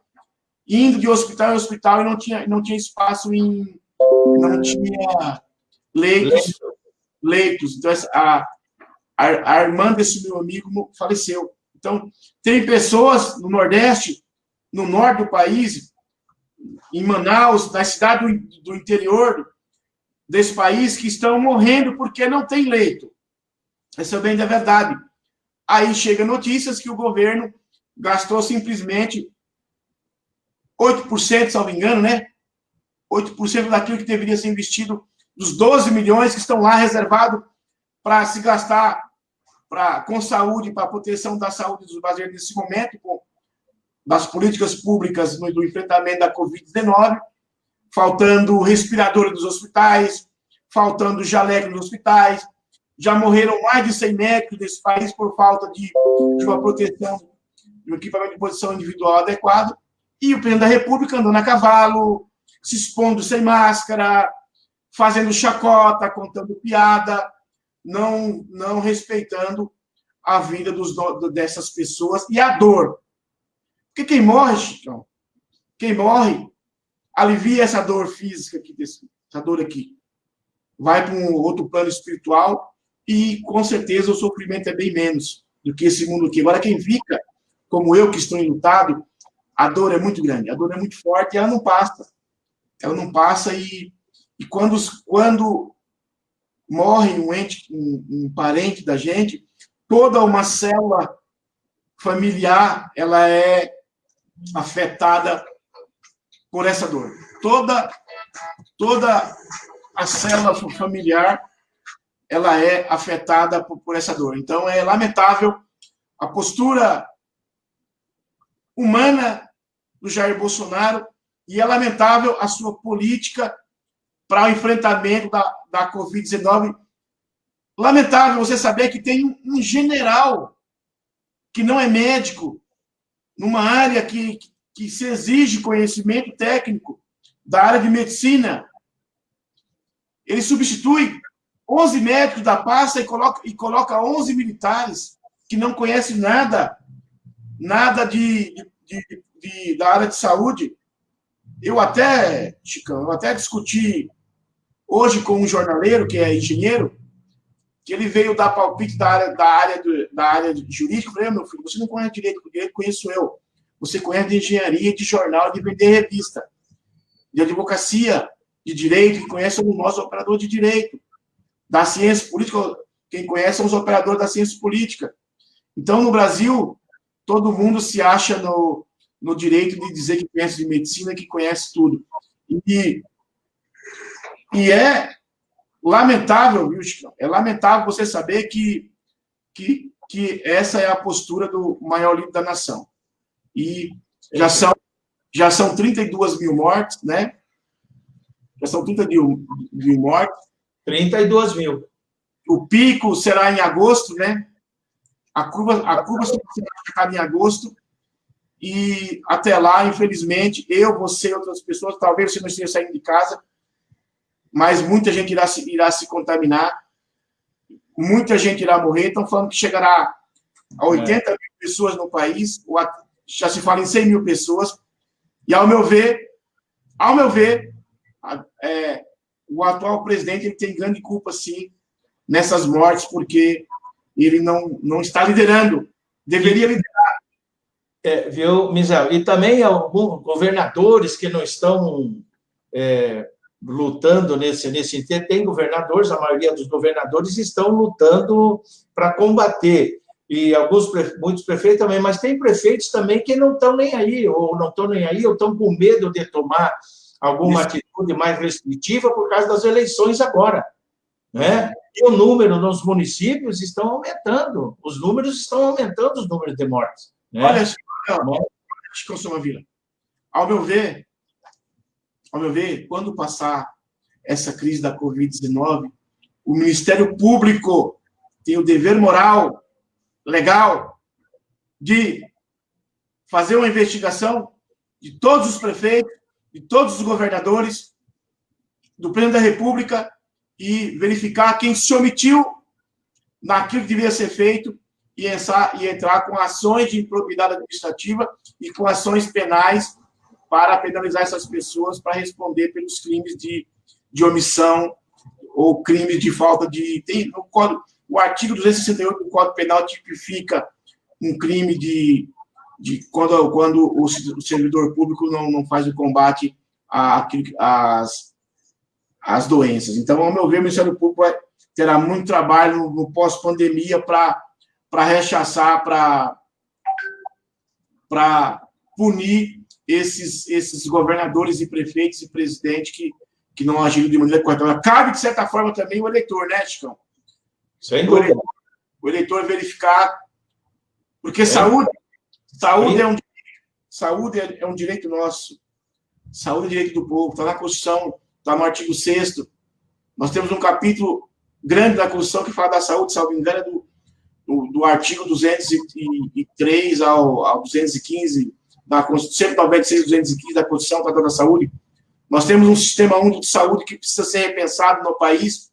indo de hospital em hospital e não tinha espaço não tinha leitos. Então, a irmã desse meu amigo faleceu. Então, tem pessoas no Nordeste, no norte do país, em Manaus, na cidade do interior desse país, que estão morrendo porque não tem leito. Essa é bem da verdade. Aí chega notícias que o governo gastou simplesmente 8%, salvo engano, né? 8% daquilo que deveria ser investido, dos 12 milhões que estão lá reservados para se gastar com saúde, para a proteção da saúde dos brasileiros nesse momento, das políticas públicas do enfrentamento da Covid-19, faltando respirador nos hospitais, faltando jaleco nos hospitais. Já morreram mais de 100 médicos desse país por falta de uma proteção, de um equipamento de proteção individual adequado. E o presidente da República andando a cavalo, se expondo sem máscara, fazendo chacota, contando piada, não respeitando a vida dessas pessoas e a dor. Porque quem morre, Chicão, quem morre, alivia essa dor física aqui, essa dor aqui. Vai para um outro plano espiritual e, com certeza, o sofrimento é bem menos do que esse mundo aqui. Agora, quem fica, como eu, que estou enlutado, a dor é muito grande, a dor é muito forte e ela não passa. Ela não passa e quando morre um parente da gente, toda uma célula familiar, ela é afetada por essa dor. Toda a célula familiar, ela é afetada por essa dor. Então, é lamentável a postura humana do Jair Bolsonaro e é lamentável a sua política para o enfrentamento da Covid-19. Lamentável você saber que tem um general que não é médico, numa área que se exige conhecimento técnico da área de medicina. Ele substitui 11 médicos da pasta e coloca 11 militares que não conhecem nada da área de saúde. Chicão, eu até discuti hoje com um jornaleiro, que é engenheiro, que ele veio dar palpite da área jurídica. Eu falei, meu filho, você não conhece direito, porque direito conheço eu. Você conhece de engenharia, de jornal, de vender revista, de advocacia, de direito, que conhece o nosso operador de direito. Da ciência política, quem conhece são os operadores da ciência política. Então, no Brasil, todo mundo se acha no direito de dizer que conhece de medicina, que conhece tudo. E é lamentável, viu, Chico? É lamentável você saber que essa é a postura do maior líder da nação. E já são 32 mil mortes, né? Já são 32 mil mortes. 32 mil. O pico será em agosto, né? A curva será checada em agosto. E até lá, infelizmente, eu, você e outras pessoas, talvez você não esteja saindo de casa, mas muita gente irá se contaminar, muita gente irá morrer. Estão falando que chegará a 80 mil pessoas no país, já se fala em 100 mil pessoas, e ao meu ver, o atual presidente ele tem grande culpa, sim, nessas mortes, porque ele não está liderando, deveria liderar. Viu, Misael? E também alguns governadores que não estão lutando nesse sentido. Tem governadores, a maioria dos governadores estão lutando para combater. E muitos prefeitos também, mas tem prefeitos também que não estão nem aí, ou estão com medo de tomar alguma atitude mais restritiva por causa das eleições agora, né? E o número nos municípios estão aumentando, os números de mortes, né? Olha, Chico Somavila, ao meu ver, quando passar essa crise da Covid-19, o Ministério Público tem o dever moral, legal, de fazer uma investigação de todos os prefeitos, de todos os governadores, do Presidente da República, e verificar quem se omitiu naquilo que devia ser feito e entrar com ações de improbidade administrativa e com ações penais para penalizar essas pessoas para responder pelos crimes de omissão ou crimes de falta de... O artigo 268 do Código Penal tipifica um crime de quando o servidor público não faz o combate às doenças. Então, ao meu ver, o Ministério Público terá muito trabalho no pós-pandemia para rechaçar, para punir esses governadores e prefeitos e presidentes que não agiram de maneira correta. Cabe, de certa forma, também o eleitor, né, Chicão? Sem dúvida. O eleitor verificar, porque saúde é um direito nosso. Saúde é direito do povo, está na Constituição, está no artigo 6º. Nós temos um capítulo grande da Constituição que fala da saúde, salvo engano, do artigo 203 ao 215 da Constituição, 196 e 215 da Constituição, Tratado da Saúde. Nós temos um sistema único de saúde que precisa ser repensado no país.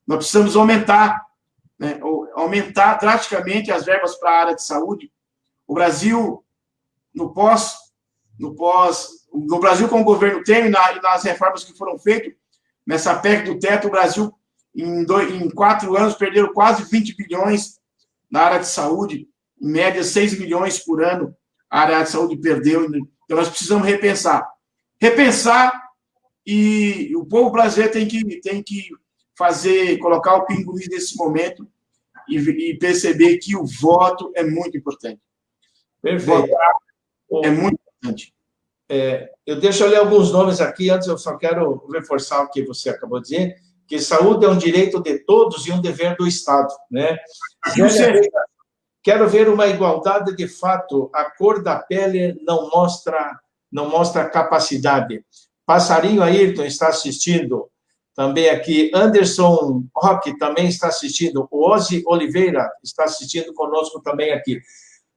Nós precisamos aumentar drasticamente as verbas para a área de saúde. O Brasil, no Brasil com o governo Temer e nas reformas que foram feitas, nessa PEC do teto, o Brasil, em 4 anos, perdeu quase 20 bilhões na área de saúde, em média 6 milhões por ano, a área de saúde perdeu. Então, nós precisamos repensar, e o povo brasileiro tem que colocar o pinguim nesse momento e perceber que o voto é muito importante. Perfeito. Votar é muito importante. Eu deixo eu ler alguns nomes aqui, antes eu só quero reforçar o que você acabou de dizer, que saúde é um direito de todos e um dever do Estado, né? Quero ver uma igualdade de fato, a cor da pele não mostra capacidade. Passarinho Ayrton está assistindo também aqui, Anderson Roque também está assistindo, o Ozzy Oliveira está assistindo conosco também aqui.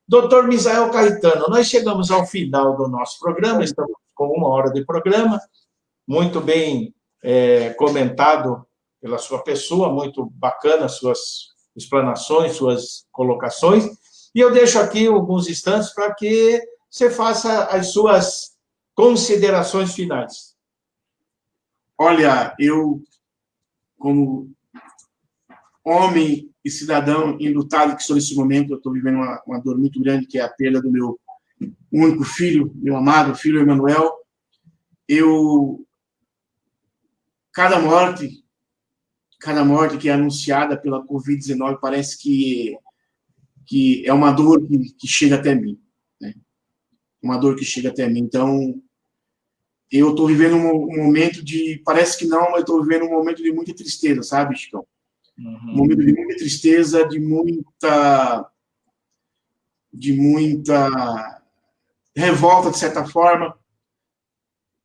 Doutor Misael Caetano, nós chegamos ao final do nosso programa, estamos com 1 hora de programa, muito bem comentado pela sua pessoa, muito bacana suas explanações, suas colocações, e eu deixo aqui alguns instantes para que você faça as suas considerações finais. Olha, eu, como homem e cidadão enlutado que sou nesse momento, eu estou vivendo uma dor muito grande, que é a perda do meu único filho, meu amado filho Emanuel. Cada morte que é anunciada pela Covid-19 parece que é uma dor que chega até mim, né? Uma dor que chega até mim. Então, eu estou vivendo um momento de... Parece que não, mas estou vivendo um momento de muita tristeza, sabe, Chicão? Um momento de muita tristeza, de muita revolta, de certa forma,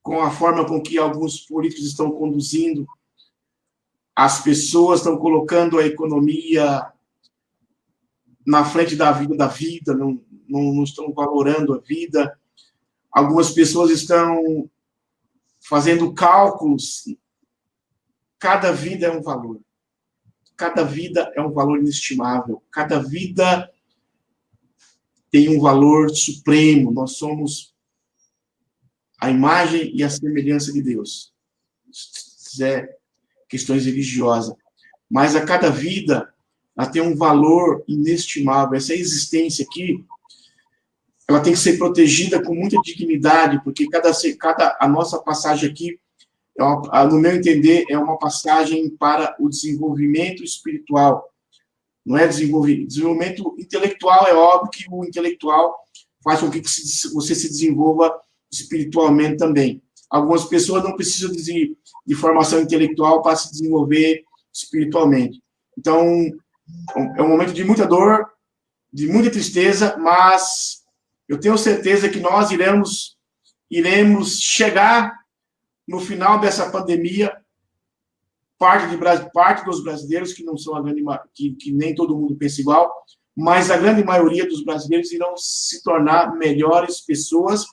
com a forma com que alguns políticos estão conduzindo. As pessoas estão colocando a economia na frente da vida, não estão valorando a vida. Algumas pessoas estão fazendo cálculos. Cada vida é um valor. Cada vida é um valor inestimável. Cada vida tem um valor supremo. Nós somos a imagem e a semelhança de Deus. Isso é questões religiosas. Mas a cada vida, ela tem um valor inestimável. Essa existência aqui, ela tem que ser protegida com muita dignidade, porque a nossa passagem aqui, no meu entender, é uma passagem para o desenvolvimento espiritual. Não é desenvolvimento intelectual, é óbvio que o intelectual faz com que você se desenvolva espiritualmente também. Algumas pessoas não precisam de formação intelectual para se desenvolver espiritualmente. Então, é um momento de muita dor, de muita tristeza, mas eu tenho certeza que nós iremos chegar no final dessa pandemia. Parte dos brasileiros, que não são que nem todo mundo pensa igual, mas a grande maioria dos brasileiros irão se tornar melhores pessoas,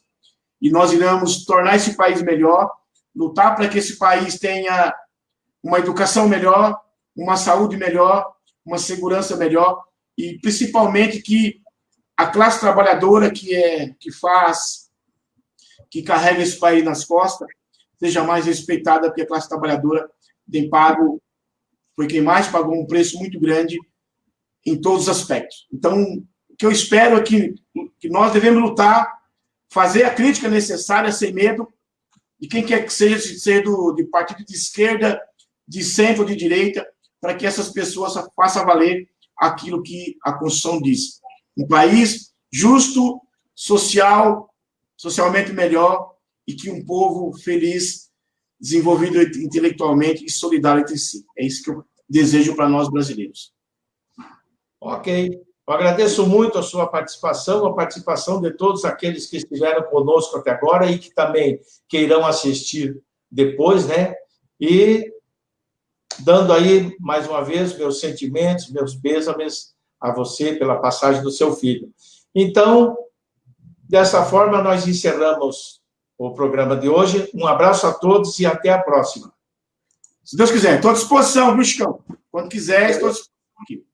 e nós iremos tornar esse país melhor, lutar para que esse país tenha uma educação melhor, uma saúde melhor, uma segurança melhor, e principalmente que a classe trabalhadora que carrega esse país nas costas, seja mais respeitada, porque a classe trabalhadora foi quem mais pagou um preço muito grande em todos os aspectos. Então, o que eu espero é que nós devemos lutar, fazer a crítica necessária sem medo, de quem quer que seja de partido de esquerda, de centro ou de direita, para que essas pessoas façam valer aquilo que a Constituição diz. Um país justo, socialmente melhor, e que um povo feliz, desenvolvido intelectualmente e solidário entre si. É isso que eu desejo para nós brasileiros. Ok. Eu agradeço muito a sua participação, a participação de todos aqueles que estiveram conosco até agora e que também queirão assistir depois, né? E dando aí, mais uma vez, meus sentimentos, meus pêsames a você pela passagem do seu filho. Então, dessa forma, nós encerramos o programa de hoje. Um abraço a todos e até a próxima. Se Deus quiser, estou à disposição, viu, Chicão? Quando quiser, estou à disposição aqui.